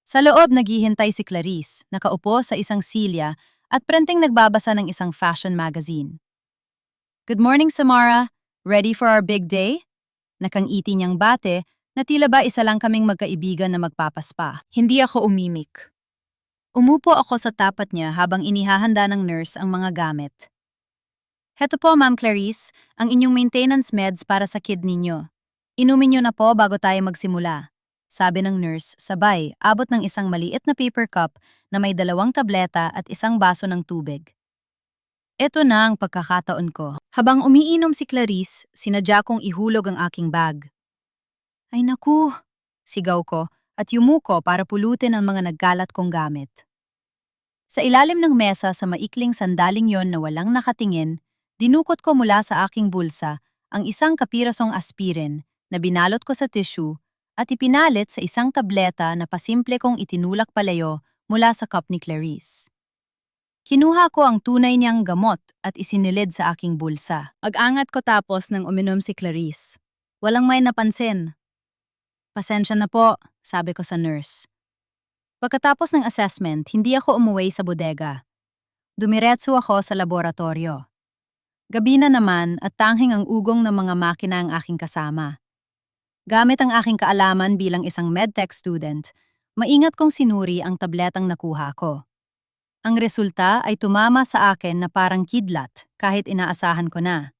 Sa loob naghihintay si Clarice, nakaupo sa isang silya at prenteng nagbabasa ng isang fashion magazine. Good morning, Samara. Ready for our big day? Nakangiti niyang bate na tila ba isa lang kaming magkaibigan na magpapaspa. Hindi ako umimik. Umupo ako sa tapat niya habang inihahanda ng nurse ang mga gamit. Heto po, Ma'am Clarice, ang inyong maintenance meds para sa kidney niyo. Inumin niyo na po bago tayo magsimula, sabi ng nurse sabay abot ng isang maliit na paper cup na may 2 tableta at isang baso ng tubig. Ito na ang pagkakataon ko. Habang umiinom si Clarice, sinadya kong ihulog ang aking bag. Ay naku, sigaw ko at yumuko para pulutin ang mga nagkalat kong gamit. Sa ilalim ng mesa sa maikling sandaling yon na walang nakatingin, dinukot ko mula sa aking bulsa ang isang kapirasong aspirin na binalot ko sa tissue at ipinalit sa isang tableta na pasimple kong itinulak palayo mula sa cup ni Clarice. Kinuha ko ang tunay niyang gamot at isinilid sa aking bulsa. Ag-angat ko tapos nang uminom si Clarice. Walang may napansin. Pasensya na po, sabi ko sa nurse. Pagkatapos ng assessment, hindi ako umuwi sa bodega. Dumiretso ako sa laboratorio. Gabi na naman at tanging ang ugong ng mga makina ang aking kasama. Gamit ang aking kaalaman bilang isang medtech student, maingat kong sinuri ang tabletang nakuha ko. Ang resulta ay tumama sa akin na parang kidlat kahit inaasahan ko na.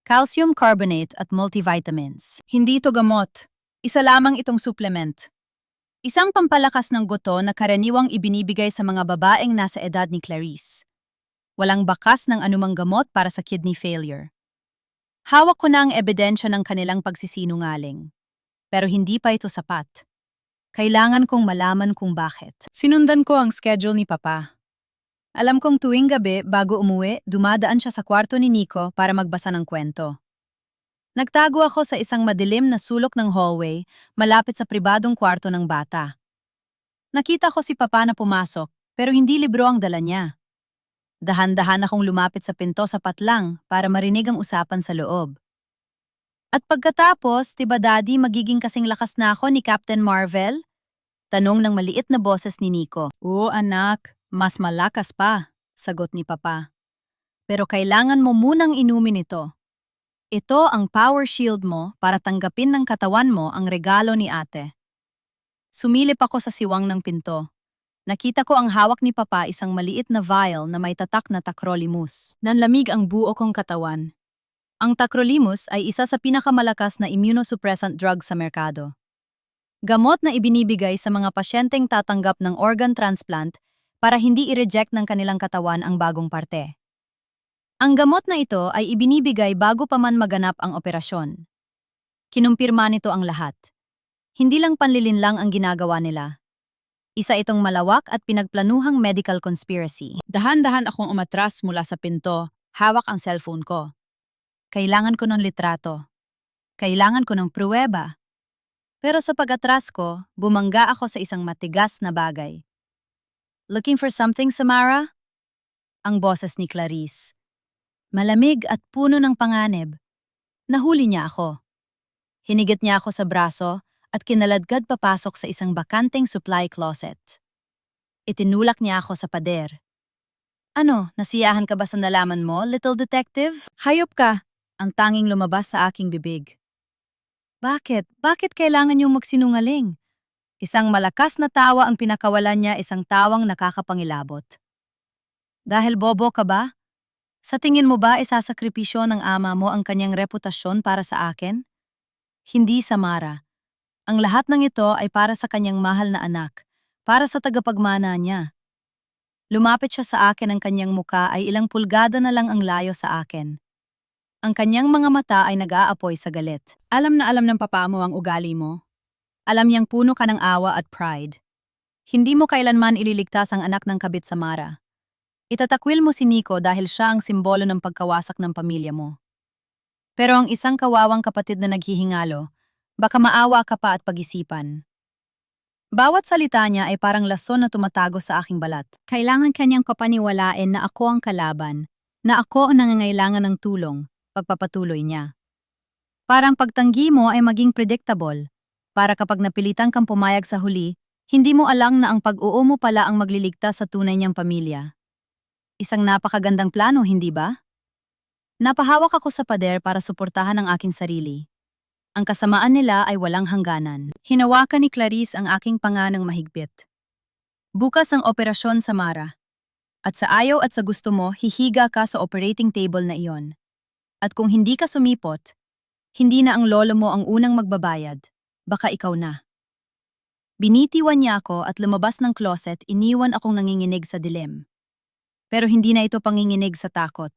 Calcium carbonate at multivitamins. Hindi ito gamot. Isa lamang itong supplement. Isang pampalakas ng buto na karaniwang ibinibigay sa mga babaeng nasa edad ni Clarice. Walang bakas ng anumang gamot para sa kidney failure. Hawak ko na ang ebidensya ng kanilang pagsisinungaling. pero hindi pa ito sapat. Kailangan kong malaman kung bakit. Sinundan ko ang schedule ni Papa. Alam kong tuwing gabi bago umuwi, dumadaan siya sa kwarto ni Nico para magbasa ng kwento. Nagtago ako sa isang madilim na sulok ng hallway, malapit sa pribadong kwarto ng bata. Nakita ko si Papa na pumasok, pero hindi libro ang dala niya. Dahan-dahan akong lumapit sa pinto sapat lang para marinig ang usapan sa loob. At pagkatapos, tiba Daddy magiging kasing lakas na ako ni Captain Marvel? Tanong ng maliit na boses ni Nico. Oo anak, mas malakas pa, sagot ni Papa. Pero kailangan mo munang inumin ito. Ito ang power shield mo para tanggapin ng katawan mo ang regalo ni ate. Sumilip ako sa siwang ng pinto. Nakita ko ang hawak ni Papa isang maliit na vial na may tatak na tacrolimus. Nanlamig ang buo kong katawan. Ang tacrolimus ay isa sa pinakamalakas na immunosuppressant drug sa merkado. Gamot na ibinibigay sa mga pasyenteng tatanggap ng organ transplant para hindi i-reject ng kanilang katawan ang bagong parte. Ang gamot na ito ay ibinibigay bago pa man maganap ang operasyon. Kinumpirma nito ang lahat. Hindi lang panlilinlang ang ginagawa nila. Isa itong malawak at pinagplanuhang medical conspiracy. Dahan-dahan akong umatras mula sa pinto, hawak ang cellphone ko. Kailangan ko ng litrato. Kailangan ko ng pruweba. Pero sa pag-atras ko, bumangga ako sa isang matigas na bagay. Looking for something, Samara? Ang boses ni Clarice. Malamig at puno ng panganib. Nahuli niya ako. Hinigit niya ako sa braso at kinaladkad papasok sa isang bakanteng supply closet. Itinulak niya ako sa pader. Ano, nasiyahan ka ba sa nalaman mo, little detective? Hayop ka! Ang tanging lumabas sa aking bibig. Bakit? Bakit kailangan niyong magsinungaling? Isang malakas na tawa ang pinakawalan niya, isang tawang nakakapangilabot. Dahil bobo ka ba? Sa tingin mo ba isasakripisyo ng ama mo ang kanyang reputasyon para sa akin? Hindi, Samara. Ang lahat ng ito ay para sa kanyang mahal na anak, para sa tagapagmana niya. Lumapit siya sa akin, ang kanyang muka ay ilang pulgada na lang ang layo sa akin. Ang kanyang mga mata ay nag-aapoy sa galit. Alam na alam ng papa mo ang ugali mo. Alam niyang puno ka ng awa at pride. Hindi mo kailanman ililigtas ang anak ng kabit, Samara. Itatakwil mo si Nico dahil siya ang simbolo ng pagkawasak ng pamilya mo. Pero ang isang kawawang kapatid na naghihingalo, baka maawa ka pa at pag-isipan. Bawat salita niya ay parang lason na tumatago sa aking balat. Kailangan kanyang kapaniwalain na ako ang kalaban, na ako ang nangangailangan ng tulong. Pagpapatuloy niya. Parang pagtanggi mo ay maging predictable, para kapag napilitan kang pumayag sa huli, hindi mo alang na ang pag-oo mo pala ang magliligtas sa tunay niyang pamilya. Isang napakagandang plano, hindi ba? Napahawak ako sa pader para suportahan ang aking sarili. Ang kasamaan nila ay walang hangganan. Hinawakan ni Clarice ang aking panga ng mahigpit. Bukas ang operasyon, Samara. At sa ayaw at sa gusto mo, hihiga ka sa operating table na iyon. At kung hindi ka sumipot, hindi na ang lolo mo ang unang magbabayad, baka ikaw na. Binitiwan niya ako at lumabas ng closet, iniwan akong nanginginig sa dilim. Pero hindi na ito panginginig sa takot.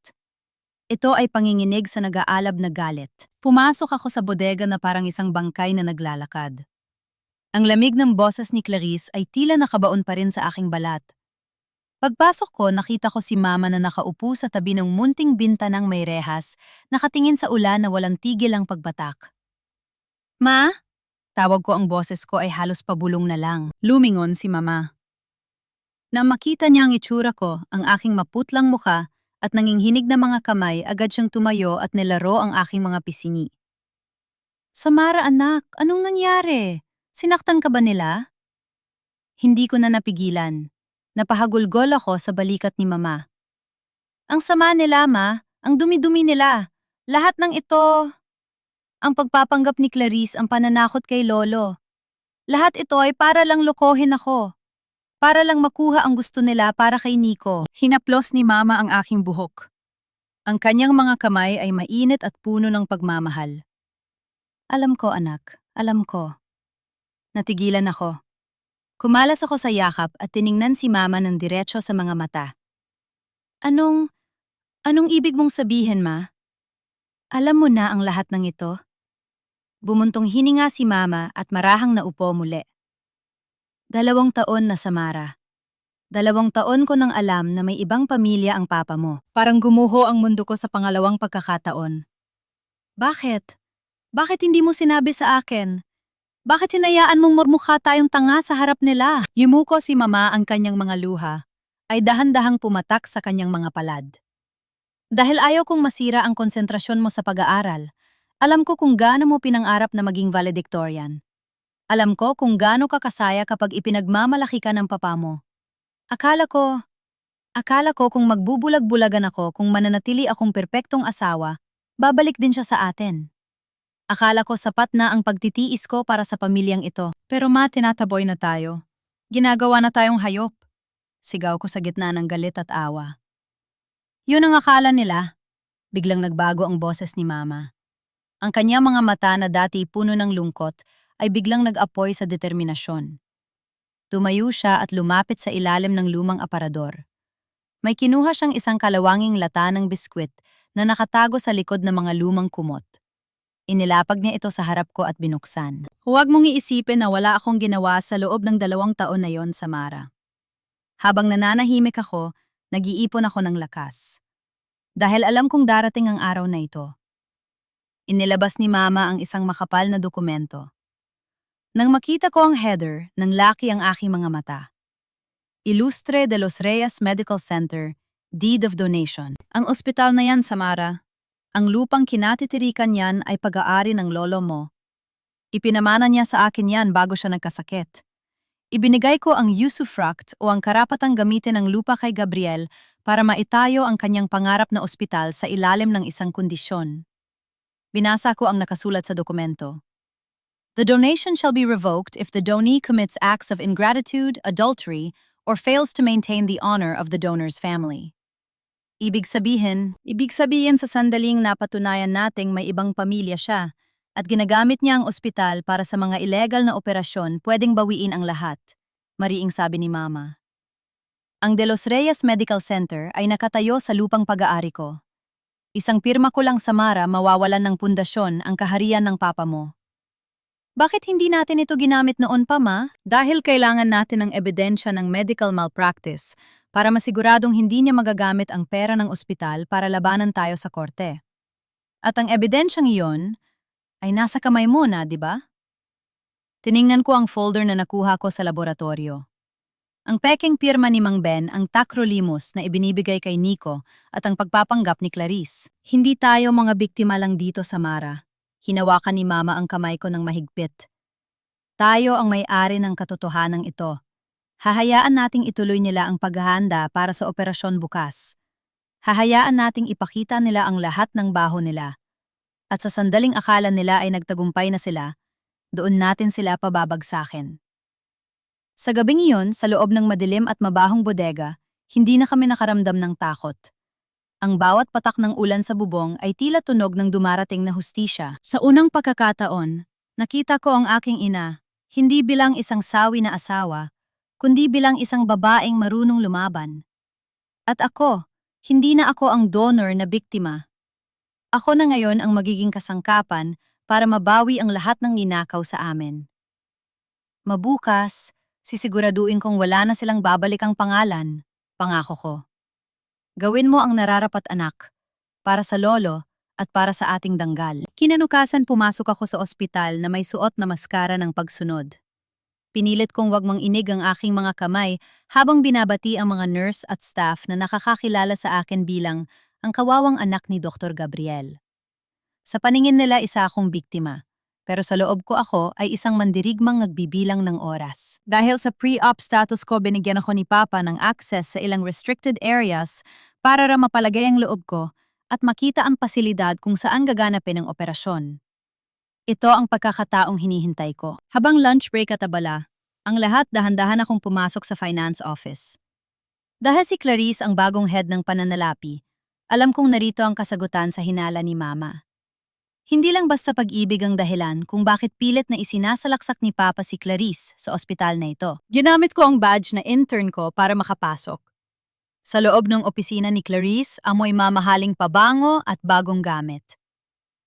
Ito ay panginginig sa nag-aalab na galit. Pumasok ako sa bodega na parang isang bangkay na naglalakad. Ang lamig ng boses ni Clarice ay tila nakabaon pa rin sa aking balat. Pagpasok ko, nakita ko si Mama na nakaupo sa tabi ng munting bintanang may rehas, nakatingin sa ulan na walang tigil ang pagbatak. Ma? Tawag ko, ang boses ko ay halos pabulong na lang. Lumingon si Mama. Nang makita niya ang itsura ko, ang aking maputlang muka at nanginghinig na mga kamay, agad siyang tumayo at nilaro ang aking mga pisngi. Samara anak, anong nangyari? Sinaktan ka ba nila? Hindi ko na napigilan. Napahagulgol ako sa balikat ni Mama. Ang sama nila, Ma. Ang dumi-dumi nila. Lahat ng ito. Ang pagpapanggap ni Clarice, ang pananakot kay Lolo. Lahat ito ay para lang lokohin ako. Para lang makuha ang gusto nila para kay Nico. Hinaplos ni Mama ang aking buhok. Ang kanyang mga kamay ay mainit at puno ng pagmamahal. Alam ko, anak. Alam ko. Natigilan ako. Kumalas ako sa yakap at tiningnan si Mama ng diretso sa mga mata. Anong ibig mong sabihin, Ma? Alam mo na ang lahat ng ito? Bumuntong hininga si Mama at marahang naupo muli. 2 taon na, Samara. 2 taon ko nang alam na may ibang pamilya ang papa mo. Parang gumuho ang mundo ko sa pangalawang pagkakataon. Bakit? Bakit hindi mo sinabi sa akin? Bakit hinayaan mong murmukha tayong tanga sa harap nila? Yumuko si Mama ang kanyang mga luha, ay dahan-dahang pumatak sa kanyang mga palad. Dahil ayaw kong masira ang konsentrasyon mo sa pag-aaral, alam ko kung gaano mo pinangarap na maging valedictorian. Alam ko kung gaano ka kasaya kapag ipinagmamalaki ka ng papa mo. Akala ko kung magbubulag-bulagan ako kung mananatili akong perpektong asawa, babalik din siya sa atin. Akala ko sapat na ang pagtitiis ko para sa pamilyang ito. Pero tinataboy na tayo. Ginagawa na tayong hayop. Sigaw ko sa gitna ng galit at awa. Yun ang akala nila. Biglang nagbago ang boses ni Mama. Ang kanyang mga mata na dati puno ng lungkot ay biglang nag-apoy sa determinasyon. Tumayo siya at lumapit sa ilalim ng lumang aparador. May kinuha siyang isang kalawanging lata ng biskwit na nakatago sa likod ng mga lumang kumot. Inilapag niya ito sa harap ko at binuksan. Huwag mong iisipin na wala akong ginawa sa loob ng 2 taon na yon, Samara. Habang nananahimik ako, nag-iipon ako ng lakas. Dahil alam kong darating ang araw na ito. Inilabas ni Mama ang isang makapal na dokumento. Nang makita ko ang header, nanglaki ang aking mga mata. Ilustre de los Reyes Medical Center, Deed of Donation. Ang ospital na yan, Samara. Ang lupang kinatitirikan yan ay pag-aari ng lolo mo. Ipinamana niya sa akin yan bago siya nagkasakit. Ibinigay ko ang usufruct o ang karapatang gamitin ng lupa kay Gabriel para maitayo ang kanyang pangarap na ospital sa ilalim ng isang kondisyon. Binasa ko ang nakasulat sa dokumento. The donation shall be revoked if the donee commits acts of ingratitude, adultery, or fails to maintain the honor of the donor's family. Ibig sabihin sa sandaling napatunayan nating may ibang pamilya siya at ginagamit niya ang ospital para sa mga illegal na operasyon, pwedeng bawiin ang lahat, mariing sabi ni Mama. Ang De Los Reyes Medical Center ay nakatayo sa lupang pag-aari ko. Isang pirma ko lang, Samara, mawawalan ng pundasyon ang kaharian ng papa mo. Bakit hindi natin ito ginamit noon pa, Ma? Dahil kailangan natin ng ebidensya ng medical malpractice para masiguradong hindi niya magagamit ang pera ng ospital para labanan tayo sa korte. At ang ebidensyang iyon ay nasa kamay mo na, di ba? Tiningnan ko ang folder na nakuha ko sa laboratorio. Ang peking pirma ni Mang Ben ang tacrolimus na ibinibigay kay Nico at ang pagpapanggap ni Clarice. Hindi tayo mga biktima lang dito, Samara. Hinawakan ni Mama ang kamay ko ng mahigpit. Tayo ang may-ari ng katotohanan ito. Hahayaan nating ituloy nila ang paghahanda para sa operasyon bukas. Hahayaan nating ipakita nila ang lahat ng baho nila. At sa sandaling akala nila ay nagtagumpay na sila, doon natin sila pababagsakin. Sa gabing iyon, sa loob ng madilim at mabahong bodega, hindi na kami nakaramdam ng takot. Ang bawat patak ng ulan sa bubong ay tila tunog ng dumarating na hustisya. Sa unang pagkakataon, nakita ko ang aking ina, hindi bilang isang sawi na asawa, kundi bilang isang babaeng marunong lumaban. At ako, hindi na ako ang donor na biktima. Ako na ngayon ang magiging kasangkapan para mabawi ang lahat ng ninakaw sa amin. Mabukas, sisiguraduhin kong wala na silang babalik ang pangalan, pangako ko. Gawin mo ang nararapat, anak, para sa lolo at para sa ating danggal. Kinanukasan pumasok ako sa ospital na may suot na maskara ng pagsunod. Pinilit kong wag manginig ang aking mga kamay habang binabati ang mga nurse at staff na nakakakilala sa akin bilang ang kawawang anak ni Dr. Gabriel. Sa paningin nila isa akong biktima. Pero sa loob ko ako ay isang mandirigmang nagbibilang ng oras. Dahil sa pre-op status ko, binigyan ako ni Papa ng access sa ilang restricted areas para mapalagay ang loob ko at makita ang pasilidad kung saan gaganapin ang operasyon. Ito ang pagkakataong hinihintay ko. Habang lunch break at abala, ang lahat dahan-dahan akong pumasok sa finance office. Dahil si Clarice ang bagong head ng pananalapi, alam kong narito ang kasagutan sa hinala ni Mama. Hindi lang basta pag-ibig ang dahilan kung bakit pilit na isinasalaksak ni Papa si Clarice sa ospital na ito. Ginamit ko ang badge na intern ko para makapasok. Sa loob ng opisina ni Clarice, amoy mamahaling pabango at bagong gamit.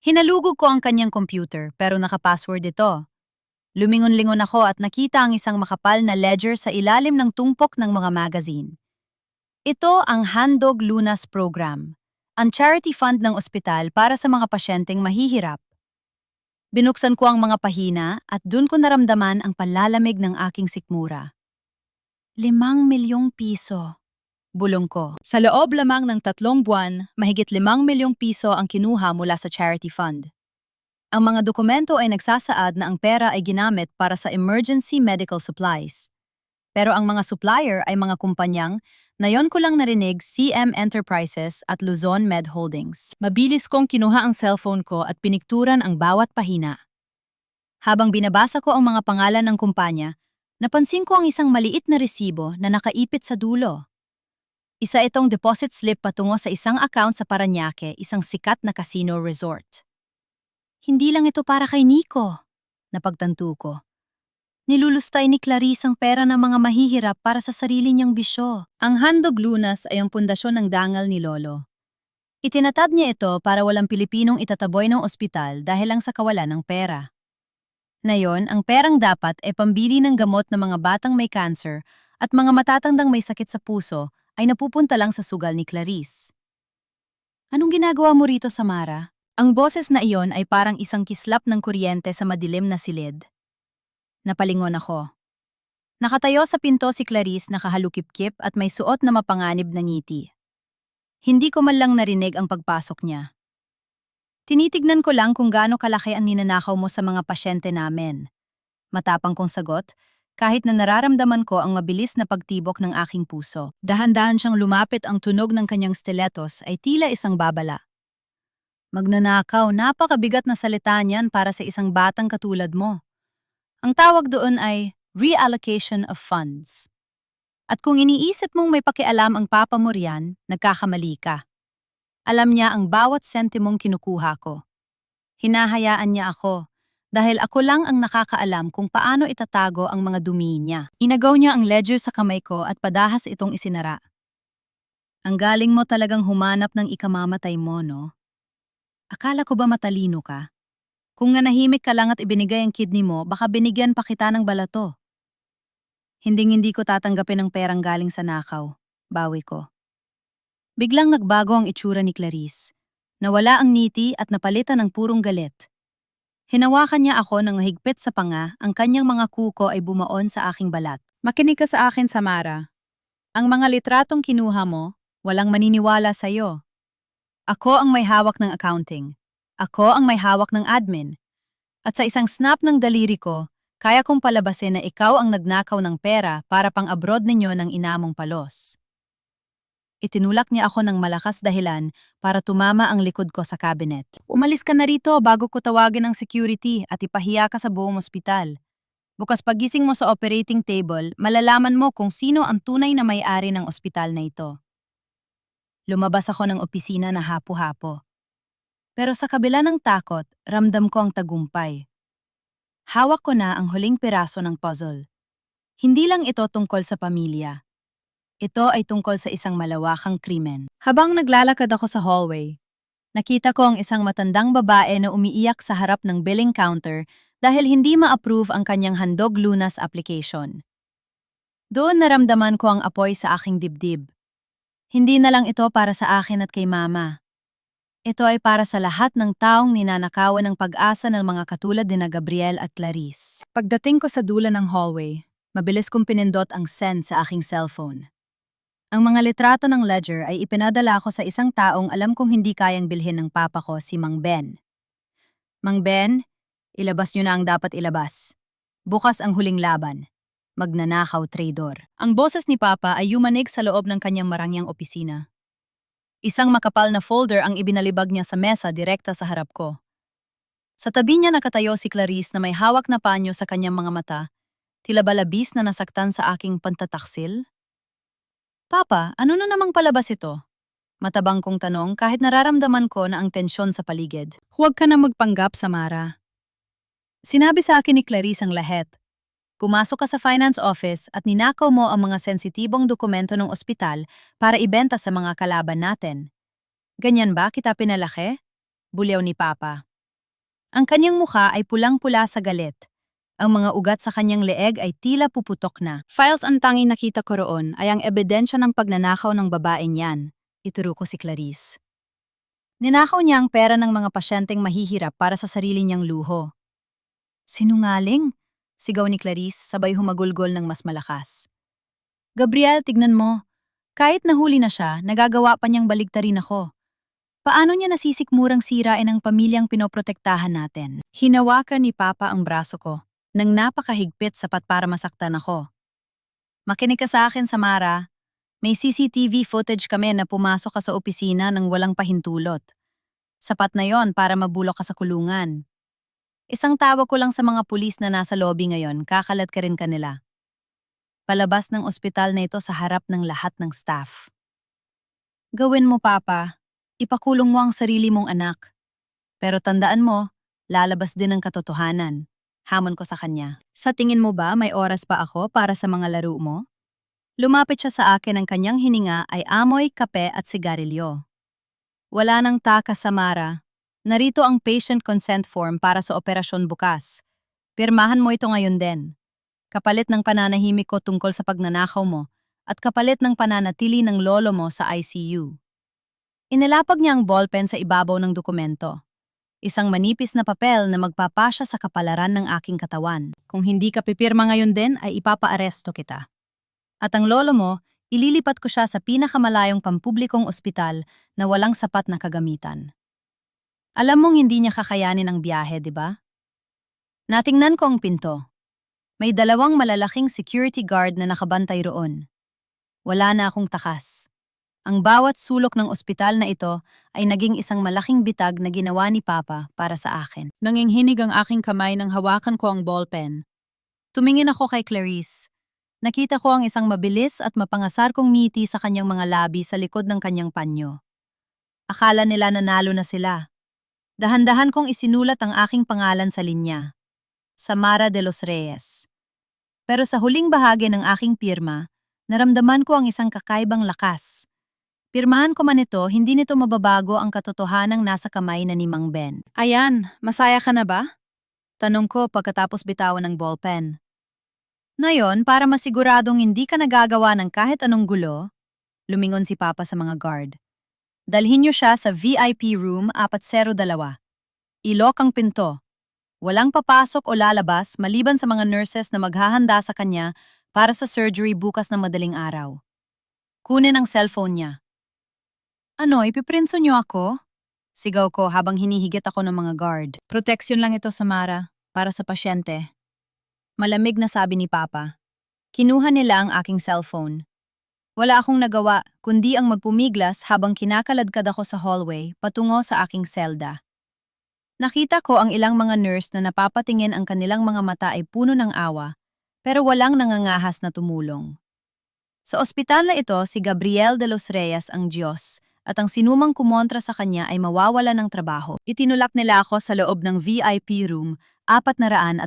Hinalugog ko ang kanyang computer pero naka-password ito. Lumingon-lingon ako at nakita ang isang makapal na ledger sa ilalim ng tumpok ng mga magazine. Ito ang Handog Lunas Program, ang charity fund ng ospital para sa mga pasyenteng mahihirap. Binuksan ko ang mga pahina at dun ko naramdaman ang palalamig ng aking sikmura. 5 milyong piso. Bulong ko. Sa loob lamang ng 3 buwan, mahigit 5 milyong piso ang kinuha mula sa charity fund. Ang mga dokumento ay nagsasaad na ang pera ay ginamit para sa emergency medical supplies. Pero ang mga supplier ay mga kumpanyang, nayon ko lang narinig CM Enterprises at Luzon Med Holdings. Mabilis kong kinuha ang cellphone ko at pinikturan ang bawat pahina. Habang binabasa ko ang mga pangalan ng kumpanya, napansin ko ang isang maliit na resibo na nakaipit sa dulo. Isa itong deposit slip patungo sa isang account sa Parañaque, isang sikat na casino resort. Hindi lang ito para kay Nico, napagtanto ko. Nilulustay ni Clarice ang pera ng mga mahihirap para sa sarili niyang bisyo. Ang Handog Lunas ay ang pundasyon ng dangal ni Lolo. Itinatad niya ito para walang Pilipinong itataboy ng ospital dahil lang sa kawalan ng pera. Ngayon, ang perang dapat ay pambili ng gamot ng mga batang may cancer at mga matatandang may sakit sa puso ay napupunta lang sa sugal ni Clarice. Anong ginagawa mo rito, Samara? Ang boses na iyon ay parang isang kislap ng kuryente sa madilim na silid. Napalingon ako. Nakatayo sa pinto si Clarice nakahalukip-kip at may suot na mapanganib na ngiti. Hindi ko man lang narinig ang pagpasok niya. Tinitignan ko lang kung gaano kalaki ang ninanakaw mo sa mga pasyente namin. Matapang kong sagot, kahit na nararamdaman ko ang mabilis na pagtibok ng aking puso. Dahan-dahan siyang lumapit, ang tunog ng kanyang stilettos ay tila isang babala. Magnanakaw, napakabigat na salita niyan para sa isang batang katulad mo. Ang tawag doon ay reallocation of funds. At kung iniisip mong may pakialam ang papa mo riyan, nagkakamali ka. Alam niya ang bawat sentimong kinukuha ko. Hinahayaan niya ako. Dahil ako lang ang nakakaalam kung paano itatago ang mga dumi niya. Inagaw niya ang ledger sa kamay ko at padahas itong isinara. Ang galing mo talagang humanap ng ikamamatay mo, no? Akala ko ba matalino ka? Kung nanahimik ka lang at ibinigay ang kidney mo, baka binigyan pa kita ng balato. Hinding-hindi ko tatanggapin ang perang galing sa nakaw. Bawi ko. Biglang nagbago ang itsura ni Clarice. Nawala ang ngiti at napalitan ng purong galit. Hinawakan niya ako ng higpit sa panga, ang kanyang mga kuko ay bumaon sa aking balat. Makinig ka sa akin, Samara. Ang mga litratong kinuha mo, walang maniniwala sa'yo. Ako ang may hawak ng accounting. Ako ang may hawak ng admin. At sa isang snap ng daliri ko, kaya kong palabasin na ikaw ang nagnakaw ng pera para pang-abroad ninyo ng inamong palos. Itinulak niya ako ng malakas dahilan para tumama ang likod ko sa cabinet. Umalis ka na rito bago ko tawagin ang security at ipahiya ka sa buong ospital. Bukas pagising mo sa operating table, malalaman mo kung sino ang tunay na may-ari ng ospital na ito. Lumabas ako ng opisina na hapo-hapo. Pero sa kabila ng takot, ramdam ko ang tagumpay. Hawak ko na ang huling piraso ng puzzle. Hindi lang ito tungkol sa pamilya. Ito ay tungkol sa isang malawakang krimen. Habang naglalakad ako sa hallway, nakita ko ang isang matandang babae na umiiyak sa harap ng billing counter dahil hindi ma-approve ang kanyang Handog Lunas application. Doon naramdaman ko ang apoy sa aking dibdib. Hindi na lang ito para sa akin at kay Mama. Ito ay para sa lahat ng taong ninanakawan ng pag-asa ng mga katulad ni Gabriel at Clarice. Pagdating ko sa dulo ng hallway, mabilis kong pinindot ang send sa aking cellphone. Ang mga litrato ng ledger ay ipinadala ko sa isang taong alam kong hindi kayang bilhin ng papa ko, si Mang Ben. Mang Ben, ilabas niyo na ang dapat ilabas. Bukas ang huling laban. Magnanakaw traidor. Ang boses ni Papa ay yumanig sa loob ng kanyang marangyang opisina. Isang makapal na folder ang ibinalibag niya sa mesa direkta sa harap ko. Sa tabi niya nakatayo si Clarice na may hawak na panyo sa kanyang mga mata, tila balabis na nasaktan sa aking pantataksil. Papa, ano na namang palabas ito? Matabang kong tanong kahit nararamdaman ko na ang tensyon sa paligid. Huwag ka na magpanggap, Samara. Sinabi sa akin ni Clarice ang lahat. Pumasok ka sa finance office at ninakaw mo ang mga sensitibong dokumento ng ospital para ibenta sa mga kalaban natin. Ganyan ba kita pinalaki? Bulyaw ni Papa. Ang kanyang mukha ay pulang-pula sa galit. Ang mga ugat sa kanyang leeg ay tila puputok na. Files ang tanging nakita ko roon ay ang ebidensya ng pagnanakaw ng babaeng yan. Ituro ko si Clarice. Ninakaw niya ang pera ng mga pasyenteng mahihirap para sa sarili niyang luho. Sinungaling? Sigaw ni Clarice sabay humagulgol ng mas malakas. Gabriel, tignan mo. Kahit nahuli na siya, nagagawa pa niyang baligtarin ako. Paano niya nasisikmurang sirain ang pamilyang pinoprotektahan natin? Hinawakan ni Papa ang braso ko, nang napakahigpit sapat para masaktan ako. Makinig ka sa akin, Samara. May CCTV footage kami na pumasok ka sa opisina nang walang pahintulot. Sapat na yon para mabulok ka sa kulungan. Isang tawag ko lang sa mga pulis na nasa lobby ngayon, kakalat ka rin kanila. Palabas ng ospital na ito sa harap ng lahat ng staff. Gawin mo, Papa. Ipakulong mo ang sarili mong anak. Pero tandaan mo, lalabas din ang katotohanan. Hamon ko sa kanya. Sa tingin mo ba may oras pa ako para sa mga laro mo? Lumapit siya sa akin, ang kanyang hininga ay amoy, kape at sigarilyo. Wala nang takas, Samara. Narito ang patient consent form para sa operasyon bukas. Pirmahan mo ito ngayon din. Kapalit ng pananahimik ko tungkol sa pagnanakaw mo at kapalit ng pananatili ng lolo mo sa ICU. Inilapag niya ang ballpen sa ibabaw ng dokumento. Isang manipis na papel na magpapasya sa kapalaran ng aking katawan. Kung hindi ka pipirma ngayon din ay ipapaaresto kita. At ang lolo mo, ililipat ko siya sa pinakamalayong pampublikong ospital na walang sapat na kagamitan. Alam mong hindi niya kakayanin ang biyahe, di ba? Natingnan ko ang pinto. May 2 malalaking security guard na nakabantay roon. Wala na akong takas. Ang bawat sulok ng ospital na ito ay naging isang malaking bitag na ginawa ni Papa para sa akin. Nanginghinig ang aking kamay nang hawakan ko ang ballpen. Tumingin ako kay Clarice. Nakita ko ang isang mabilis at mapangasar kong ngiti sa kanyang mga labi sa likod ng kanyang panyo. Akala nila nanalo na sila. Dahan-dahan kong isinulat ang aking pangalan sa linya. Samara de los Reyes. Pero sa huling bahagi ng aking pirma, naramdaman ko ang isang kakaibang lakas. Pirmahan ko man ito, hindi nito mababago ang katotohanang nasa kamay na ni Mang Ben. Ayan, masaya ka na ba? Tanong ko pagkatapos bitawan ng ballpen. Ngayon, para masiguradong hindi ka nagagawa ng kahit anong gulo, lumingon si Papa sa mga guard. Dalhin niyo siya sa VIP room 402. Ilok ang pinto. Walang papasok o lalabas maliban sa mga nurses na maghahanda sa kanya para sa surgery bukas na madaling araw. Kunin ang cellphone niya. Ano, ipiprinso niyo ako? Sigaw ko habang hinihigit ako ng mga guard. Proteksyon lang ito, Samara, para sa pasyente. Malamig na sabi ni Papa. Kinuha nila ang aking cellphone. Wala akong nagawa kundi ang magpumiglas habang kinakaladkad ako sa hallway patungo sa aking selda. Nakita ko ang ilang mga nurse na napapatingin, ang kanilang mga mata ay puno ng awa, pero walang nangangahas na tumulong. Sa ospital na ito, si Gabriel de los Reyes ang Diyos, at ang sinumang kumontra sa kanya ay mawawala ng trabaho. Itinulak nila ako sa loob ng VIP room 402.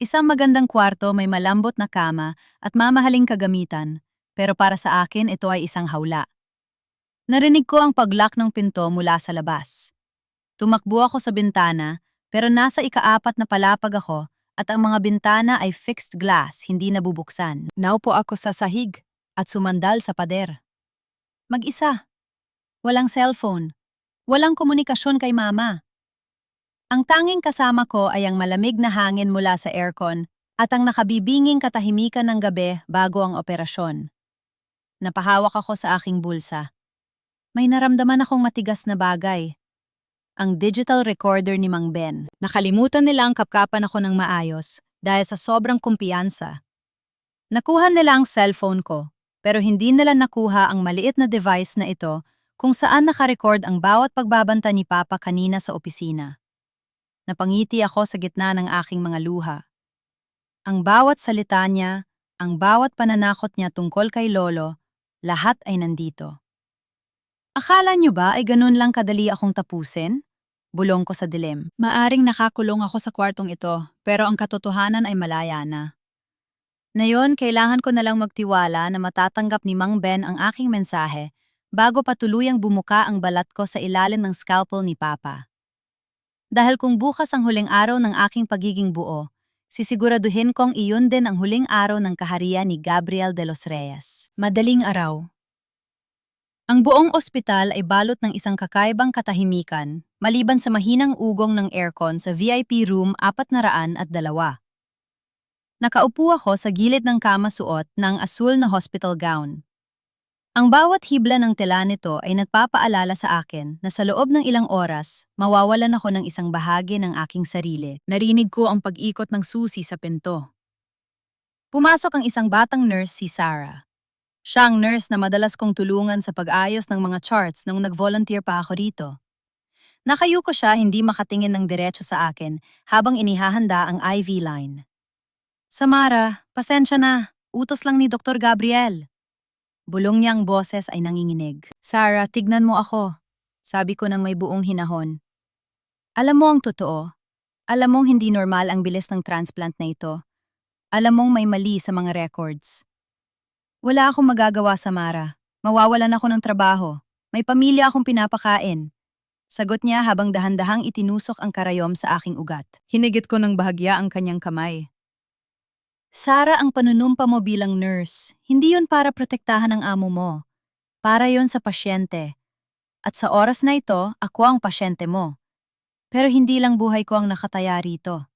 Isang magandang kwarto, may malambot na kama at mamahaling kagamitan, pero para sa akin ito ay isang hawla. Narinig ko ang paglock ng pinto mula sa labas. Tumakbo ako sa bintana, pero nasa ika-4 na palapag ako at ang mga bintana ay fixed glass, hindi nabubuksan. Naupo ako sa sahig at sumandal sa pader. Mag-isa. Walang cellphone. Walang komunikasyon kay Mama. Ang tanging kasama ko ay ang malamig na hangin mula sa aircon at ang nakabibinging katahimikan ng gabi bago ang operasyon. Napahawak ako sa aking bulsa. May naramdaman akong matigas na bagay. Ang digital recorder ni Mang Ben. Nakalimutan nila ang kapkapan ako ng maayos dahil sa sobrang kumpiyansa. Nakuha nila ang cellphone ko, pero hindi nila nakuha ang maliit na device na ito kung saan nakarecord ang bawat pagbabanta ni Papa kanina sa opisina. Napangiti ako sa gitna ng aking mga luha. Ang bawat salita niya, ang bawat pananakot niya tungkol kay Lolo, lahat ay nandito. Akala niyo ba ay ganun lang kadali akong tapusin? Bulong ko sa dilim. Maaring nakakulong ako sa kwartong ito, pero ang katotohanan ay malaya na. Ngayon, kailangan ko na lang magtiwala na matatanggap ni Mang Ben ang aking mensahe bago pa tuluyang bumuka ang balat ko sa ilalim ng scalpel ni Papa. Dahil kung bukas ang huling araw ng aking pagiging buo, sisiguraduhin kong iyon din ang huling araw ng kaharian ni Gabriel de los Reyes. Madaling araw. Ang buong ospital ay balot ng isang kakaibang katahimikan, maliban sa mahinang ugong ng aircon sa VIP room 402. Nakaupo ako sa gilid ng kama suot ng asul na hospital gown. Ang bawat hibla ng tela nito ay nagpapaalala sa akin na sa loob ng ilang oras, mawawalan ako ng isang bahagi ng aking sarili. Narinig ko ang pag-ikot ng susi sa pinto. Pumasok ang isang batang nurse, si Sarah. Siya ang nurse na madalas kong tulungan sa pag-ayos ng mga charts nung nag-volunteer pa ako rito. Nakayuko siya, hindi makatingin ng diretso sa akin habang inihahanda ang IV line. Samara, pasensya na. Utos lang ni Dr. Gabriel. Bulong niyang boses ay nanginginig. Sarah, tignan mo ako. Sabi ko ng may buong hinahon. Alam mo ang totoo. Alam mong hindi normal ang bilis ng transplant na ito. Alam mong may mali sa mga records. Wala akong magagawa, Samara. Mawawalan ako ng trabaho. May pamilya akong pinapakain. Sagot niya habang dahan-dahang itinusok ang karayom sa aking ugat. Hinigit ko ng bahagya ang kanyang kamay. Sara, ang panunumpa mo bilang nurse, hindi yon para protektahan ang amo mo. Para yon sa pasyente. At sa oras na ito, ako ang pasyente mo. Pero hindi lang buhay ko ang nakataya rito.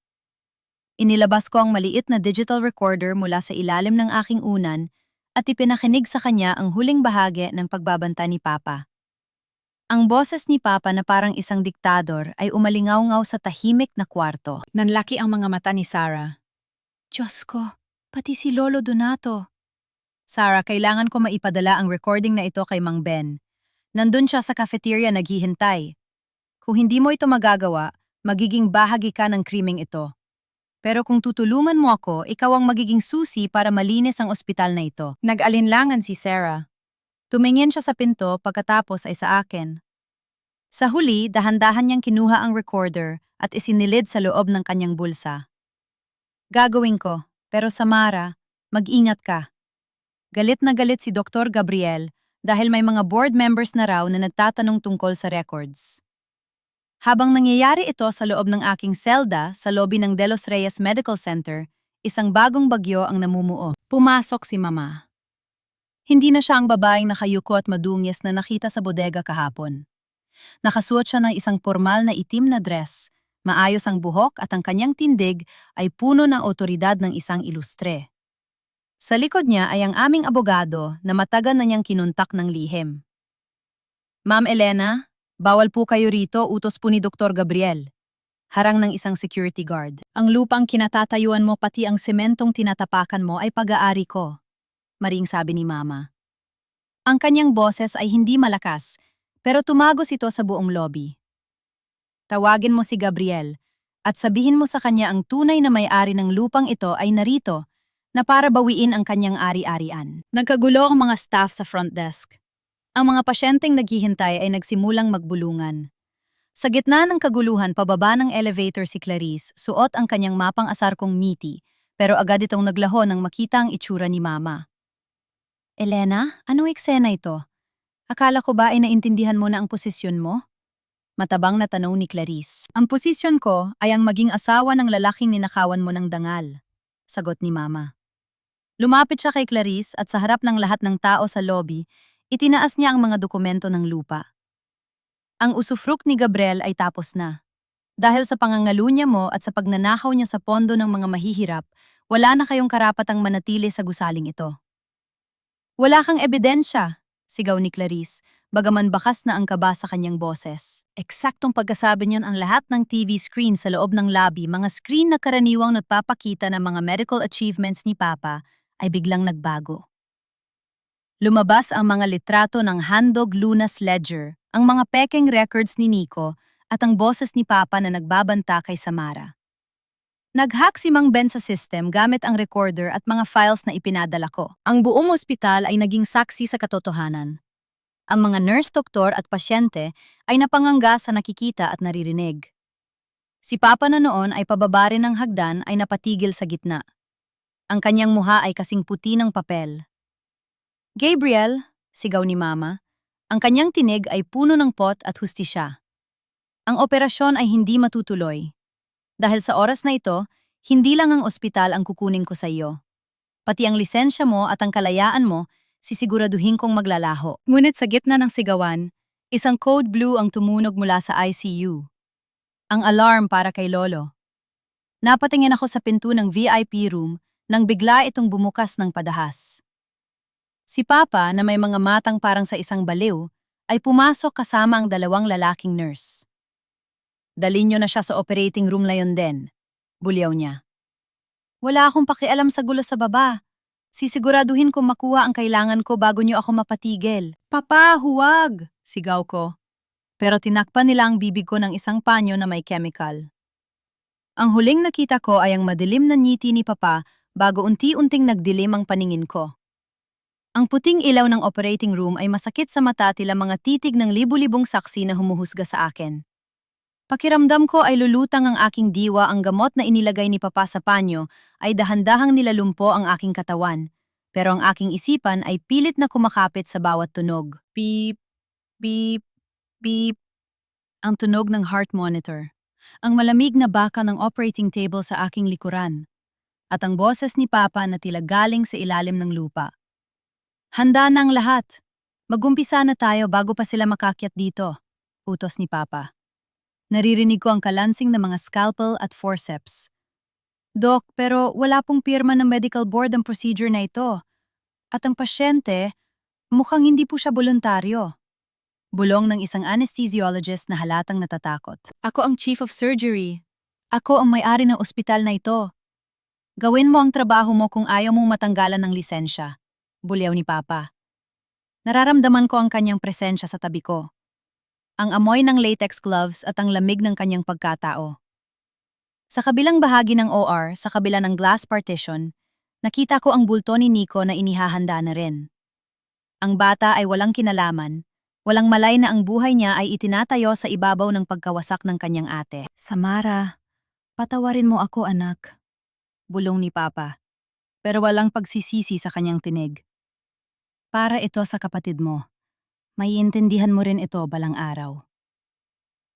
Inilabas ko ang maliit na digital recorder mula sa ilalim ng aking unan at ipinakinig sa kanya ang huling bahagi ng pagbabanta ni Papa. Ang boses ni Papa na parang isang diktador ay umalingaw-ngaw sa tahimik na kwarto. Nanlaki ang mga mata ni Sarah. Diyos ko, pati si Lolo Donato. Sarah, kailangan ko maipadala ang recording na ito kay Mang Ben. Nandun siya sa cafeteria naghihintay. Kung hindi mo ito magagawa, magiging bahagi ka ng krimeng ito. Pero kung tutulungan mo ako, ikaw ang magiging susi para malinis ang ospital na ito. Nag-alinlangan si Sarah. Tumingin siya sa pinto pagkatapos ay sa akin. Sa huli, dahan-dahan niyang kinuha ang recorder at isinilid sa loob ng kanyang bulsa. Gagawin ko, pero Samara, mag-ingat ka. Galit na galit si Dr. Gabriel dahil may mga board members na raw na nagtatanong tungkol sa records. Habang nangyayari ito sa loob ng aking selda sa lobby ng De Los Reyes Medical Center, isang bagong bagyo ang namumuo. Pumasok si Mama. Hindi na siya ang babaeng nakayuko at madungis na nakita sa bodega kahapon. Nakasuot siya ng isang formal na itim na dress, maayos ang buhok at ang kanyang tindig ay puno ng otoridad ng isang ilustre. Sa likod niya ay ang aming abogado na matagal na niyang kinuntak ng lihim. Ma'am Elena, bawal po kayo rito, utos po ni Dr. Gabriel. Harang ng isang security guard. Ang lupang kinatatayuan mo pati ang sementong tinatapakan mo ay pag-aari ko. Maring sabi ni Mama. Ang kanyang boses ay hindi malakas, pero tumagos ito sa buong lobby. Tawagin mo si Gabriel at sabihin mo sa kanya ang tunay na may-ari ng lupang ito ay narito na para bawiin ang kanyang ari-arian. Nagkagulo ang mga staff sa front desk. Ang mga pasyenteng naghihintay ay nagsimulang magbulungan. Sa gitna ng kaguluhan, pababa ng elevator si Clarice, suot ang kanyang mapang asar kong miti, pero agad itong naglaho nang makita ang itsura ni Mama. Elena, anong eksena ito? Akala ko ba ay naintindihan mo na ang posisyon mo? Matabang na tanong ni Clarice. Ang posisyon ko ay ang maging asawa ng lalaking ninakawan mo ng dangal, sagot ni Mama. Lumapit siya kay Clarice at sa harap ng lahat ng tao sa lobby, itinaas niya ang mga dokumento ng lupa. Ang usufruct ni Gabriel ay tapos na. Dahil sa pangangalunya mo at sa pagnanakaw niya sa pondo ng mga mahihirap, wala na kayong karapatang manatili sa gusaling ito. Wala kang ebidensya, sigaw ni Clarice, bagaman bakas na ang kaba sa kanyang boses. Eksaktong pagkasabi niyon ang lahat ng TV screen sa loob ng lobby, mga screen na karaniwang nagpapakita ng mga medical achievements ni Papa, ay biglang nagbago. Lumabas ang mga litrato ng Handog Lunas Ledger, ang mga pekeng records ni Nico, at ang boses ni Papa na nagbabanta kay Samara. Nag-hack si Mang Ben sa system gamit ang recorder at mga files na ipinadala ko. Ang buong ospital ay naging saksi sa katotohanan. Ang mga nurse, doktor at pasyente ay napangangga sa nakikita at naririnig. Si Papa na noon ay pababa rin ng hagdan ay napatigil sa gitna. Ang kanyang muha ay kasing puti ng papel. Gabriel, sigaw ni Mama, ang kanyang tinig ay puno ng pot at hustisya. Ang operasyon ay hindi matutuloy. Dahil sa oras na ito, hindi lang ang ospital ang kukunin ko sa iyo. Pati ang lisensya mo at ang kalayaan mo, sisiguraduhin kong maglalaho. Ngunit sa gitna ng sigawan, isang code blue ang tumunog mula sa ICU. Ang alarm para kay Lolo. Napatingin ako sa pinto ng VIP room nang bigla itong bumukas ng padahas. Si Papa na may mga matang parang sa isang baliw ay pumasok kasama ang dalawang lalaking nurse. Dalhin niyo na siya sa operating room na yun din, bulyaw niya. Wala akong pakialam sa gulo sa baba. Sisiguraduhin kong makuha ang kailangan ko bago niyo ako mapatigil. Papa, huwag! Sigaw ko. Pero tinakpan nila ang bibig ko ng isang panyo na may chemical. Ang huling nakita ko ay ang madilim na ngiti ni Papa bago unti-unting nagdilim ang paningin ko. Ang puting ilaw ng operating room ay masakit sa mata tila mga titig ng libu-libong saksi na humuhusga sa akin. Pakiramdam ko ay lulutang ang aking diwa, ang gamot na inilagay ni Papa sa panyo ay dahan-dahang nilalumpo ang aking katawan, pero ang aking isipan ay pilit na kumakapit sa bawat tunog. Beep, beep, beep. Ang tunog ng heart monitor. Ang malamig na baka ng operating table sa aking likuran. At ang boses ni Papa na tila galing sa ilalim ng lupa. Handa na ang lahat. Magumpisa na tayo bago pa sila makakyat dito, utos ni Papa. Naririnig ko ang kalansing ng mga scalpel at forceps. Dok, pero wala pong pirma ng medical board ang procedure na ito. At ang pasyente, mukhang hindi po siya voluntaryo. Bulong ng isang anesthesiologist na halatang natatakot. Ako ang chief of surgery. Ako ang may-ari ng ospital na ito. Gawin mo ang trabaho mo kung ayaw mong matanggalan ng lisensya, bulyaw ni Papa. Nararamdaman ko ang kanyang presensya sa tabi ko. Ang amoy ng latex gloves at ang lamig ng kanyang pagkatao. Sa kabilang bahagi ng OR, sa kabila ng glass partition, nakita ko ang bulto ni Nico na inihahanda na rin. Ang bata ay walang kinalaman, walang malay na ang buhay niya ay itinatayo sa ibabaw ng pagkawasak ng kanyang ate. Samara, patawarin mo ako, anak. Bulong ni Papa, pero walang pagsisisi sa kanyang tinig. Para ito sa kapatid mo. Maiintindihan mo rin ito balang araw.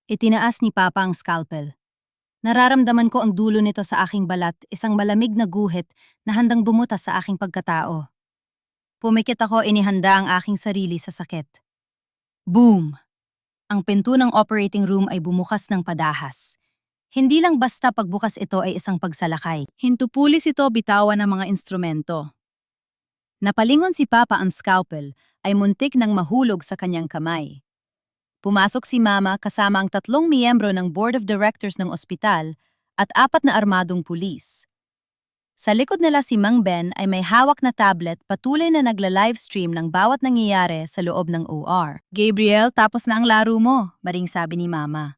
Itinaas ni Papa ang scalpel. Nararamdaman ko ang dulo nito sa aking balat, isang malamig na guhit na handang bumutas sa aking pagkatao. Pumikit ako, inihanda ang aking sarili sa sakit. Boom! Ang pinto ng operating room ay bumukas ng padahas. Hindi lang basta pagbukas ito ay isang pagsalakay. Hintupulis ito bitawan ng mga instrumento. Napalingon si Papa, ang scalpel ay muntik nang mahulog sa kanyang kamay. Pumasok si Mama kasama ang 3 miyembro ng board of directors ng ospital at 4 na armadong pulis. Sa likod nila si Mang Ben ay may hawak na tablet, patuloy na nagla-livestream ng bawat nangyayari sa loob ng OR. Gabriel, tapos na ang laro mo, maring sabi ni Mama.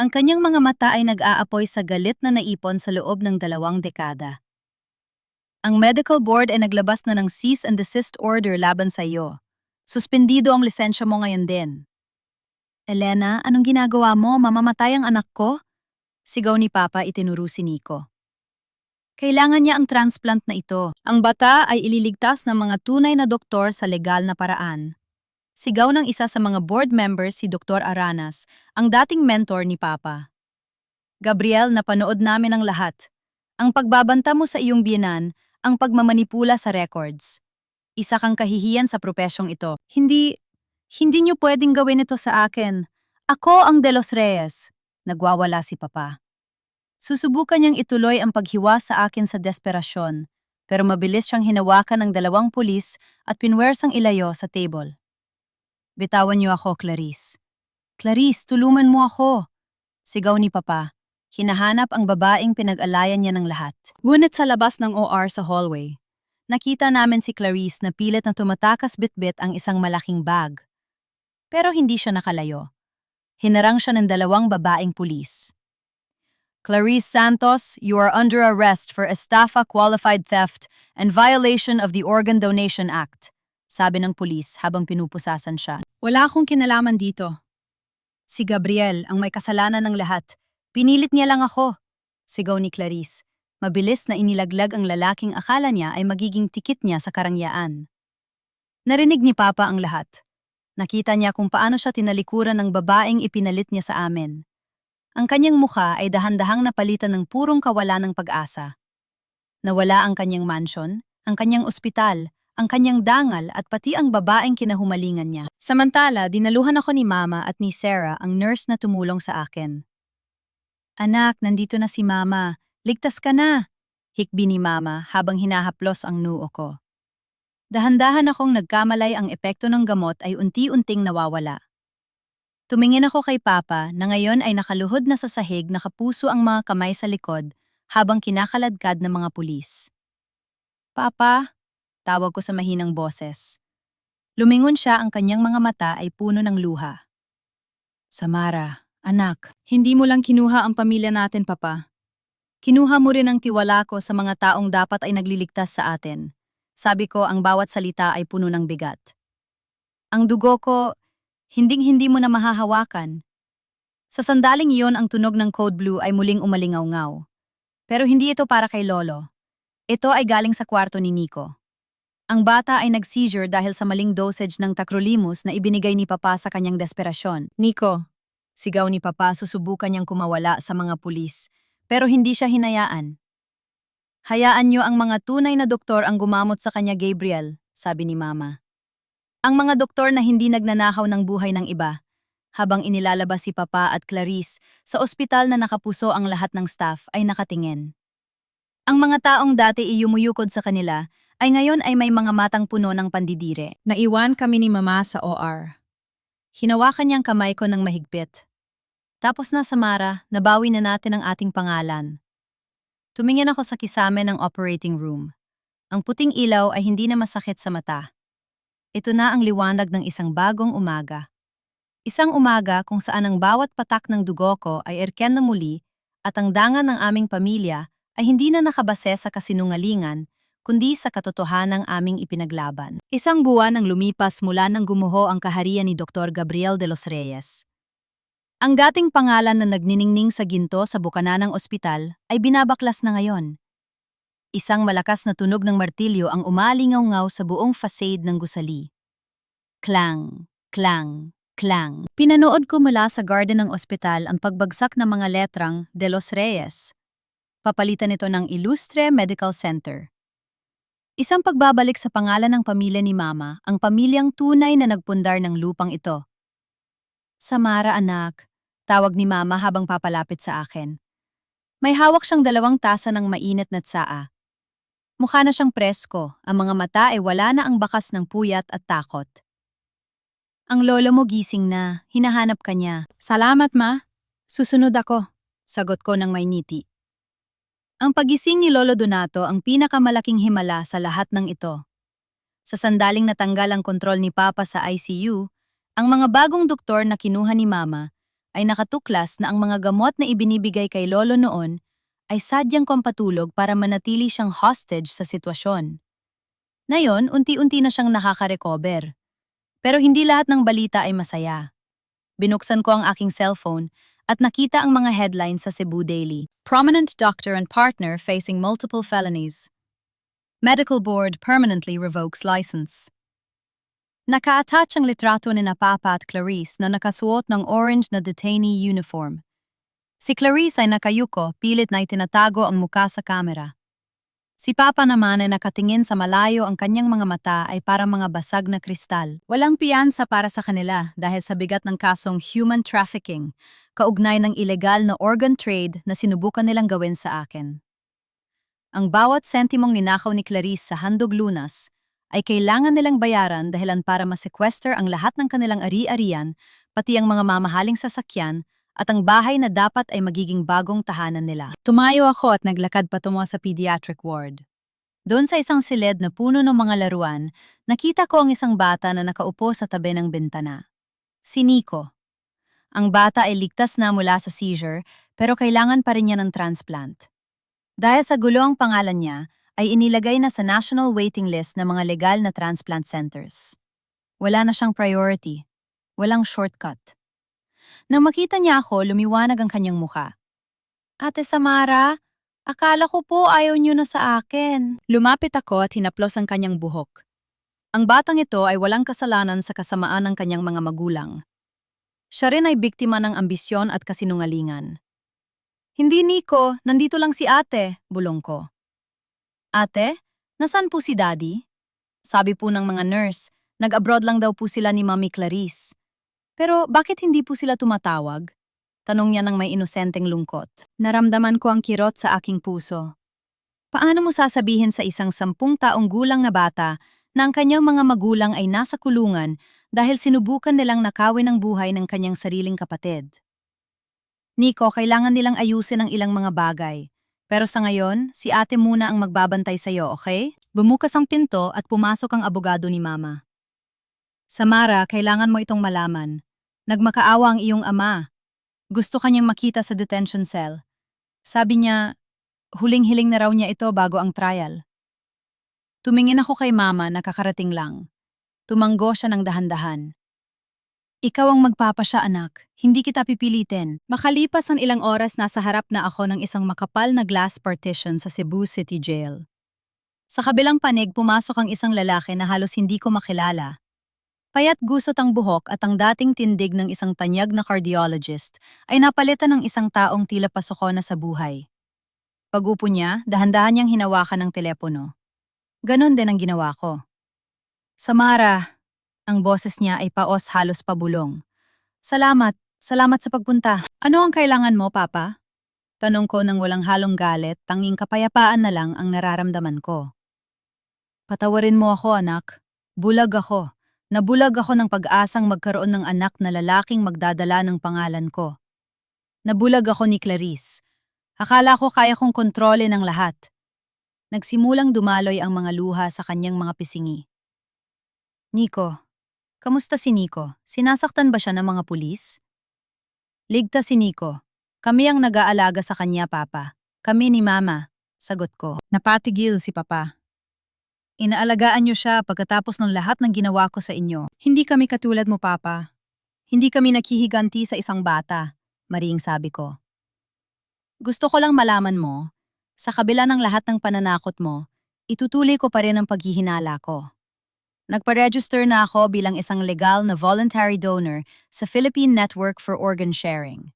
Ang kanyang mga mata ay nag-aapoy sa galit na naipon sa loob ng 2 dekada. Ang medical board ay naglabas na ng cease and desist order laban sa iyo. Suspendido ang lisensya mo ngayon din. Elena, anong ginagawa mo? Mamamatay ang anak ko? Sigaw ni Papa, itinuro si Nico. Kailangan niya ang transplant na ito. Ang bata ay ililigtas ng mga tunay na doktor sa legal na paraan. Sigaw ng isa sa mga board members, si Dr. Aranas, ang dating mentor ni Papa. Gabriel, napanood namin ang lahat. Ang pagbabanta mo sa iyong biyenan, ang pagmamanipula sa records. Isa kang kahihiyan sa propesyong ito. Hindi niyo pwedeng gawin ito sa akin. Ako ang De Los Reyes. Nagwawala si Papa. Susubukan niyang ituloy ang paghiwa sa akin sa desperasyon, pero mabilis siyang hinawakan ng 2 pulis at pinwersang ilayo sa table. Bitawan niyo ako, Clarice. Clarice, tulungan mo ako. Sigaw ni Papa. Hinahanap ang babaeng pinag-alayan niya ng lahat. Ngunit sa labas ng OR sa hallway, nakita namin si Clarice na pilit na tumatakas bitbit ang isang malaking bag. Pero hindi siya nakalayo. Hinarang siya ng 2 babaeng pulis. Clarice Santos, you are under arrest for estafa, qualified theft, and violation of the Organ Donation Act, sabi ng pulis habang pinupusasan siya. Wala akong kinalaman dito. Si Gabriel ang may kasalanan ng lahat. Pinilit niya lang ako, sigaw ni Clarice. Mabilis na inilaglag ang lalaking akala niya ay magiging tikit niya sa karangyaan. Narinig ni Papa ang lahat. Nakita niya kung paano siya tinalikuran ng babaeng ipinalit niya sa amin. Ang kanyang mukha ay dahan-dahang napalitan ng purong kawalan ng pag-asa. Nawala ang kanyang mansion, ang kanyang ospital, ang kanyang dangal at pati ang babaeng kinahumalingan niya. Samantala, dinaluhan ako ni Mama at ni Sarah, ang nurse na tumulong sa akin. Anak, nandito na si Mama. Ligtas ka na! Hikbi ni Mama habang hinahaplos ang noo ko. Dahan-dahan akong nagkamalay ang epekto ng gamot ay unti-unting nawawala. Tumingin ako kay Papa na ngayon ay nakaluhod na sa sahig, nakapuso ang mga kamay sa likod habang kinakaladkad ng mga pulis. Papa, tawag ko sa mahinang boses. Lumingon siya, ang kanyang mga mata ay puno ng luha. Samara, anak, hindi mo lang kinuha ang pamilya natin, Papa. Kinuha mo rin ang tiwala ko sa mga taong dapat ay nagliligtas sa atin. Sabi ko, ang bawat salita ay puno ng bigat. Ang dugo ko, hinding-hindi mo na mahahawakan. Sa sandaling iyon, ang tunog ng code blue ay muling umalingaw-ngaw. Pero hindi ito para kay Lolo. Ito ay galing sa kwarto ni Nico. Ang bata ay nag-seizure dahil sa maling dosage ng tacrolimus na ibinigay ni Papa sa kanyang desperasyon. Nico, sigaw ni Papa, susubukan niyang kumawala sa mga pulis. Pero hindi siya hinayaan. Hayaan niyo ang mga tunay na doktor ang gumamot sa kanya, Gabriel, sabi ni Mama. Ang mga doktor na hindi nagnanakaw ng buhay ng iba. Habang inilalabas si Papa at Clarice sa ospital na nakapuso ang lahat ng staff ay nakatingin. Ang mga taong dati iyumuyukod sa kanila ay ngayon ay may mga matang puno ng pandidire. Naiwan kami ni Mama sa OR. Hinawakan niyang kamay ko ng mahigpit. Tapos na, Samara, nabawi na natin ang ating pangalan. Tumingin ako sa kisame ng operating room. Ang puting ilaw ay hindi na masakit sa mata. Ito na ang liwanag ng isang bagong umaga. Isang umaga kung saan ang bawat patak ng dugo ko ay erken na muli at ang dangan ng aming pamilya ay hindi na nakabase sa kasinungalingan, kundi sa katotohanang aming ipinaglaban. Isang buwan ang lumipas mula nang gumuho ang kaharian ni Dr. Gabriel de los Reyes. Ang dating pangalan na nagniningning sa ginto sa bukana ng ospital ay binabaklas na ngayon. Isang malakas na tunog ng martilyo ang umalingaw-ngaw sa buong facade ng gusali. Clang, clang, clang. Pinanood ko mula sa garden ng ospital ang pagbagsak ng mga letrang De Los Reyes. Papalitan ito ng Ilustre Medical Center. Isang pagbabalik sa pangalan ng pamilya ni Mama, ang pamilyang tunay na nagpundar ng lupang ito. Samara, anak, tawag ni Mama habang papalapit sa akin. May hawak siyang 2 tasa ng mainit na tsaa. Mukha na siyang presko, ang mga mata ay wala na ang bakas ng puyat at takot. Ang lolo mo gising na, hinahanap ka niya. Salamat, Ma. Susunod ako, sagot ko ng may ngiti. Ang pagising ni Lolo Donato ang pinakamalaking himala sa lahat ng ito. Sa sandaling natanggal ang kontrol ni Papa sa ICU, ang mga bagong doktor na kinuha ni Mama ay nakatuklas na ang mga gamot na ibinibigay kay Lolo noon ay sadyang pampatulog para manatili siyang hostage sa sitwasyon. Ngayon, unti-unti na siyang nakaka-recover. Pero hindi lahat ng balita ay masaya. Binuksan ko ang aking cellphone at nakita ang mga headlines sa Cebu Daily. Prominent doctor and partner facing multiple felonies. Medical board permanently revokes license. Naka-attach ang litrato ni Papa at Clarice na nakasuot ng orange na detainee uniform. Si Clarice ay nakayuko, pilit na itinatago ang muka sa kamera. Si Papa naman ay nakatingin sa malayo, ang kanyang mga mata ay parang mga basag na kristal. Walang piyansa para sa kanila dahil sa bigat ng kasong human trafficking, kaugnay ng ilegal na organ trade na sinubukan nilang gawin sa akin. Ang bawat sentimong ninakaw ni Clarice sa handog lunas ay kailangan nilang bayaran dahilan para ma-sequester ang lahat ng kanilang ari-arian, pati ang mga mamahaling sasakyan at ang bahay na dapat ay magiging bagong tahanan nila. Tumayo ako at naglakad patungo sa pediatric ward. Doon sa isang silid na puno ng mga laruan, nakita ko ang isang bata na nakaupo sa tabi ng bintana. Si Nico. Ang bata ay ligtas na mula sa seizure pero kailangan pa rin niya ng transplant. Dahil sa gulo ang pangalan niya, ay inilagay na sa national waiting list ng mga legal na transplant centers. Wala na siyang priority. Walang shortcut. Nang makita niya ako, lumiwanag ang kanyang mukha. Ate Samara, akala ko po ayaw niyo na sa akin. Lumapit ako at hinaplos ang kanyang buhok. Ang batang ito ay walang kasalanan sa kasamaan ng kanyang mga magulang. Siya rin ay biktima ng ambisyon at kasinungalingan. Hindi, Nico, nandito lang si ate, bulong ko. Ate, nasaan po si daddy? Sabi po ng mga nurse, nag-abroad lang daw po sila ni Mami Clarice. Pero bakit hindi po sila tumatawag? Tanong niya ng may inosenteng lungkot. Naramdaman ko ang kirot sa aking puso. Paano mo sasabihin sa isang 10 taong gulang na bata na ang kanyang mga magulang ay nasa kulungan dahil sinubukan nilang nakawin ang buhay ng kanyang sariling kapatid? Nico, kailangan nilang ayusin ang ilang mga bagay. Pero sa ngayon, si ate muna ang magbabantay sa'yo, okay? Bumukas ang pinto at pumasok ang abogado ni Mama. Samara, kailangan mo itong malaman. Nagmakaawa ang iyong ama. Gusto kanyang makita sa detention cell. Sabi niya, huling-hiling na raw niya ito bago ang trial. Tumingin ako kay Mama na kakarating lang. Tumanggo siya ng dahan-dahan. Ikaw ang magpapasya, anak. Hindi kita pipilitin. Makalipas ang ilang oras, nasa harap na ako ng isang makapal na glass partition sa Cebu City Jail. Sa kabilang panig, pumasok ang isang lalaki na halos hindi ko makilala. Payat gusot ang buhok at ang dating tindig ng isang tanyag na cardiologist ay napalitan ng isang taong tila pasoko na sa buhay. Pag-upo niya, dahan-dahan niyang hinawakan ng telepono. Ganon din ang ginawa ko. Samara, ang boses niya ay paos halos pabulong. Salamat sa pagpunta. Ano ang kailangan mo, Papa? Tanong ko nang walang halong galit, tanging kapayapaan na lang ang nararamdaman ko. Patawarin mo ako, anak. Bulag ako. Nabulag ako ng pag-asang magkaroon ng anak na lalaking magdadala ng pangalan ko. Nabulag ako ni Clarice. Akala ko kaya kong kontrolin ang lahat. Nagsimulang dumaloy ang mga luha sa kanyang mga pisingi. Nico, kamusta si Nico? Sinasaktan ba siya ng mga pulis? Ligtas si Nico. Kami ang nag-aalaga sa kanya, Papa. Kami ni Mama, sagot ko. Napatigil si Papa. Inaalagaan niyo siya pagkatapos ng lahat ng ginawa ko sa inyo. Hindi kami katulad mo, Papa. Hindi kami nakhihiganti sa isang bata, maring sabi ko. Gusto ko lang malaman mo, sa kabila ng lahat ng pananakot mo, itutuloy ko pa rin ang paghihinala ko. Nagpa-register na ako bilang isang legal na voluntary donor sa Philippine Network for Organ Sharing.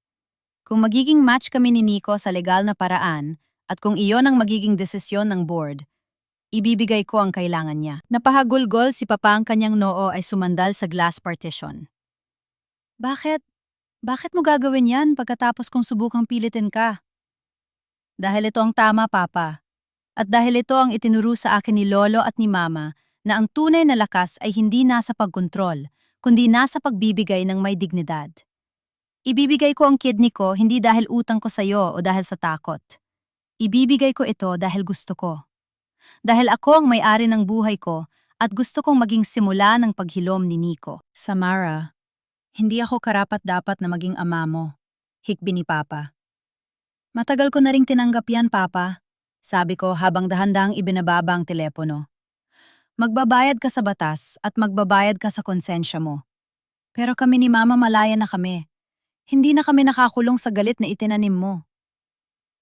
Kung magiging match kami ni Nico sa legal na paraan at kung iyon ang magiging desisyon ng board, ibibigay ko ang kailangan niya. Napahagulgol si Papa, ang kanyang noo ay sumandal sa glass partition. Bakit? Bakit mo gagawin yan pagkatapos kong subukang pilitin ka? Dahil ito ang tama, Papa. At dahil ito ang itinuro sa akin ni Lolo at ni Mama na ang tunay na lakas ay hindi nasa pagkontrol, kundi nasa pagbibigay ng may dignidad. Ibibigay ko ang kidney ko hindi dahil utang ko sa iyo o dahil sa takot. Ibibigay ko ito dahil gusto ko. Dahil ako ang may-ari ng buhay ko at gusto kong maging simula ng paghilom ni Nico. Samara, hindi ako karapat-dapat na maging ama mo, hikbi ni Papa. Matagal ko na ring tinanggap yan, Papa, sabi ko habang dahan-dahang ibinababa ang telepono. Magbabayad ka sa batas at magbabayad ka sa konsensya mo. Pero kami ni Mama malaya na kami. Hindi na kami nakakulong sa galit na itinanim mo.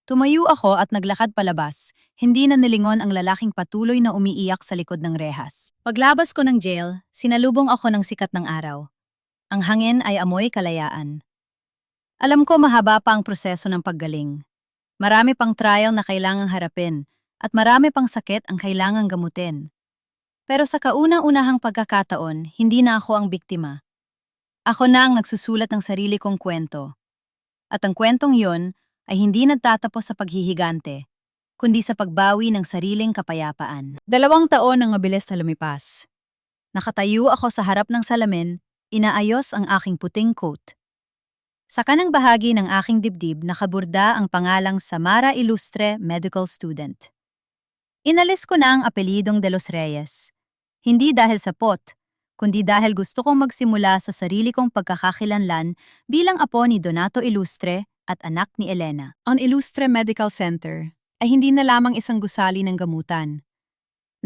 Tumayo ako at naglakad palabas, hindi na nilingon ang lalaking patuloy na umiiyak sa likod ng rehas. Paglabas ko ng jail, sinalubong ako ng sikat ng araw. Ang hangin ay amoy kalayaan. Alam ko mahaba pa ang proseso ng paggaling. Marami pang trial na kailangang harapin at marami pang sakit ang kailangang gamutin. Pero sa kauna-unahang pagkakataon, hindi na ako ang biktima. Ako na ang nagsusulat ng sarili kong kwento. At ang kwentong yon ay hindi nagtatapos sa paghihigante, kundi sa pagbawi ng sariling kapayapaan. 2 taon ang mabilis na lumipas. Nakatayo ako sa harap ng salamin, inaayos ang aking puting coat. Sa kanang bahagi ng aking dibdib nakaburda ang pangalang Samara Ilustre Medical Student. Inalis ko na ang apelidong De Los Reyes. Hindi dahil sa pot, kundi dahil gusto kong magsimula sa sarili kong pagkakakilanlan bilang apo ni Donato Ilustre at anak ni Elena. Ang Ilustre Medical Center ay hindi na lamang isang gusali ng gamutan.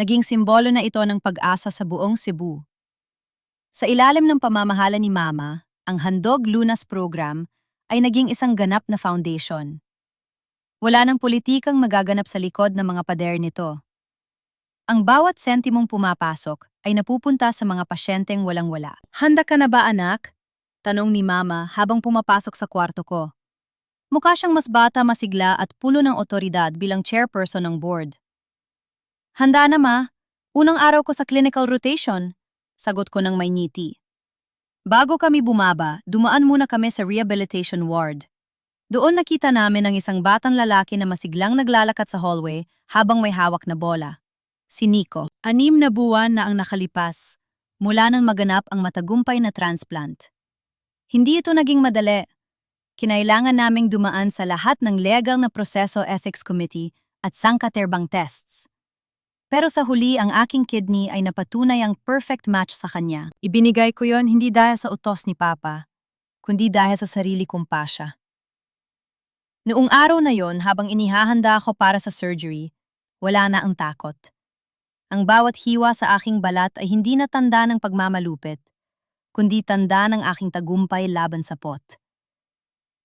Naging simbolo na ito ng pag-asa sa buong Cebu. Sa ilalim ng pamamahala ni Mama, ang Handog Lunas Program ay naging isang ganap na foundation. Wala nang politikang magaganap sa likod ng mga pader nito. Ang bawat sentimong pumapasok ay napupunta sa mga pasyenteng walang-wala. Handa ka na ba, anak? Tanong ni Mama habang pumapasok sa kwarto ko. Mukha siyang mas bata, masigla at puno ng otoridad bilang chairperson ng board. Handa na, Ma. Unang araw ko sa clinical rotation, sagot ko ng may ngiti. Bago kami bumaba, dumaan muna kami sa rehabilitation ward. Doon nakita namin ang isang batang lalaki na masiglang naglalakad sa hallway habang may hawak na bola. Si Nico. 6 na buwan na ang nakalipas, mula nang maganap ang matagumpay na transplant. Hindi ito naging madali. Kinailangan naming dumaan sa lahat ng legal na proseso, ethics committee at sangkaterbang tests. Pero sa huli, ang aking kidney ay napatunay ang perfect match sa kanya. Ibinigay ko yon hindi dahil sa utos ni Papa, kundi dahil sa sarili kong pasya. Noong araw na yon, habang inihahanda ako para sa surgery, wala na ang takot. Ang bawat hiwa sa aking balat ay hindi na tanda ng pagmamalupit, kundi tanda ng aking tagumpay laban sa pot.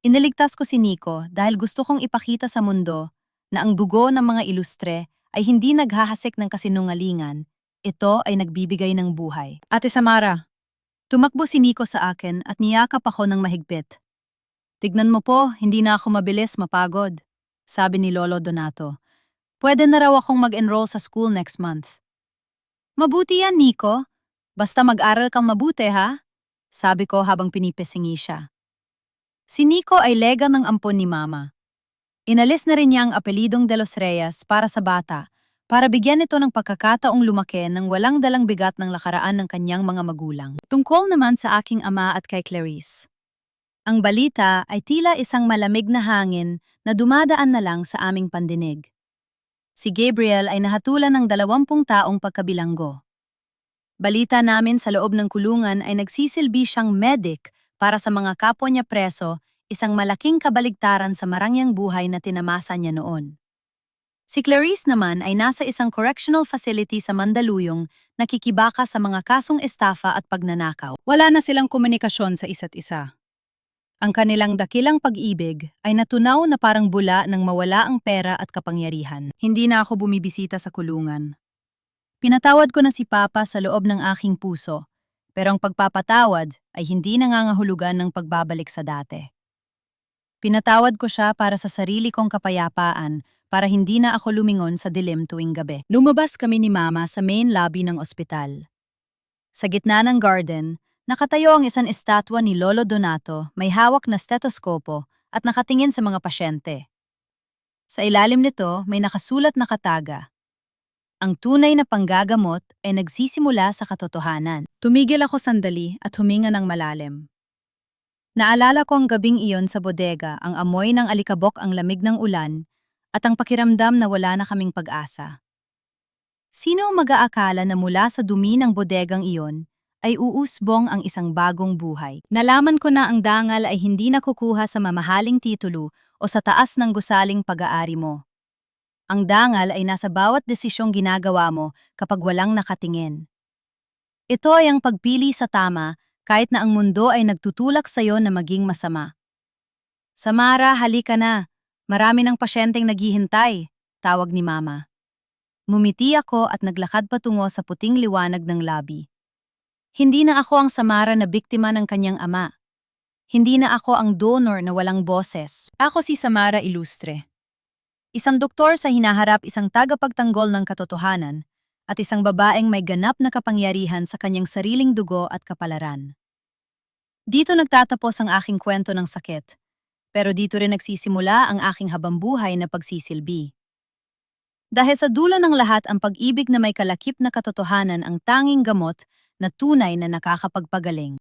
Iniligtas ko si Nico dahil gusto kong ipakita sa mundo na ang dugo ng mga ilustre ay hindi naghahasik ng kasinungalingan, ito ay nagbibigay ng buhay. Ate Samara, tumakbo si Nico sa akin at niyakap ako ng mahigpit. Tignan mo po, hindi na ako mabilis mapagod, sabi ni Lolo Donato. Pwede na raw akong mag-enroll sa school next month. Mabuti yan, Nico. Basta mag-aral kang mabuti, ha? Sabi ko habang pinipisingi siya. Si Nico ay lega ng ampon ni Mama. Inalis na rin niya ang apelidong De Los Reyes para sa bata, para bigyan ito ng pagkakataong lumaki ng walang dalang bigat ng lakaraan ng kanyang mga magulang. Tungkol naman sa aking ama at kay Clarice. Ang balita ay tila isang malamig na hangin na dumadaan na lang sa aming pandinig. Si Gabriel ay nahatulan ng 20 taong pagkabilanggo. Balita namin sa loob ng kulungan ay nagsisilbi siyang medic para sa mga kapwa niya preso, isang malaking kabaligtaran sa marangyang buhay na tinamasa niya noon. Si Clarice naman ay nasa isang correctional facility sa Mandaluyong, nakikibaka sa mga kasong estafa at pagnanakaw. Wala na silang komunikasyon sa isa't isa. Ang kanilang dakilang pag-ibig ay natunaw na parang bula nang mawala ang pera at kapangyarihan. Hindi na ako bumibisita sa kulungan. Pinatawad ko na si Papa sa loob ng aking puso, pero ang pagpapatawad ay hindi nangangahulugan ng pagbabalik sa dati. Pinatawad ko siya para sa sarili kong kapayapaan, para hindi na ako lumingon sa dilim tuwing gabi. Lumabas kami ni Mama sa main lobby ng ospital. Sa gitna ng garden, nakatayo ang isang estatwa ni Lolo Donato, may hawak na stetoskopo at nakatingin sa mga pasyente. Sa ilalim nito may nakasulat na kataga. Ang tunay na panggagamot ay nagsisimula sa katotohanan. Tumigil ako sandali at huminga ng malalim. Naalala ko ang gabing iyon sa bodega, ang amoy ng alikabok, ang lamig ng ulan, at ang pakiramdam na wala na kaming pag-asa. Sino ang mag-aakala na mula sa dumi ng bodegang iyon ay uusbong ang isang bagong buhay? Nalaman ko na ang dangal ay hindi nakukuha sa mamahaling titulo o sa taas ng gusaling pag-aari mo. Ang dangal ay nasa bawat desisyong ginagawa mo kapag walang nakatingin. Ito ay ang pagpili sa tama kahit na ang mundo ay nagtutulak sa iyo na maging masama. Samara, halika na. Marami ng pasyenteng naghihintay, tawag ni Mama. Mumiti ako at naglakad patungo sa puting liwanag ng lobby. Hindi na ako ang Samara na biktima ng kanyang ama. Hindi na ako ang donor na walang boses. Ako si Samara Ilustre. Isang doktor sa hinaharap, isang tagapagtanggol ng katotohanan, at isang babaeng may ganap na kapangyarihan sa kanyang sariling dugo at kapalaran. Dito nagtatapos ang aking kwento ng sakit, pero dito rin nagsisimula ang aking habambuhay na pagsisilbi. Dahil sa dulo ng lahat, ang pag-ibig na may kalakip na katotohanan ang tanging gamot na tunay na nakakapagpagaling.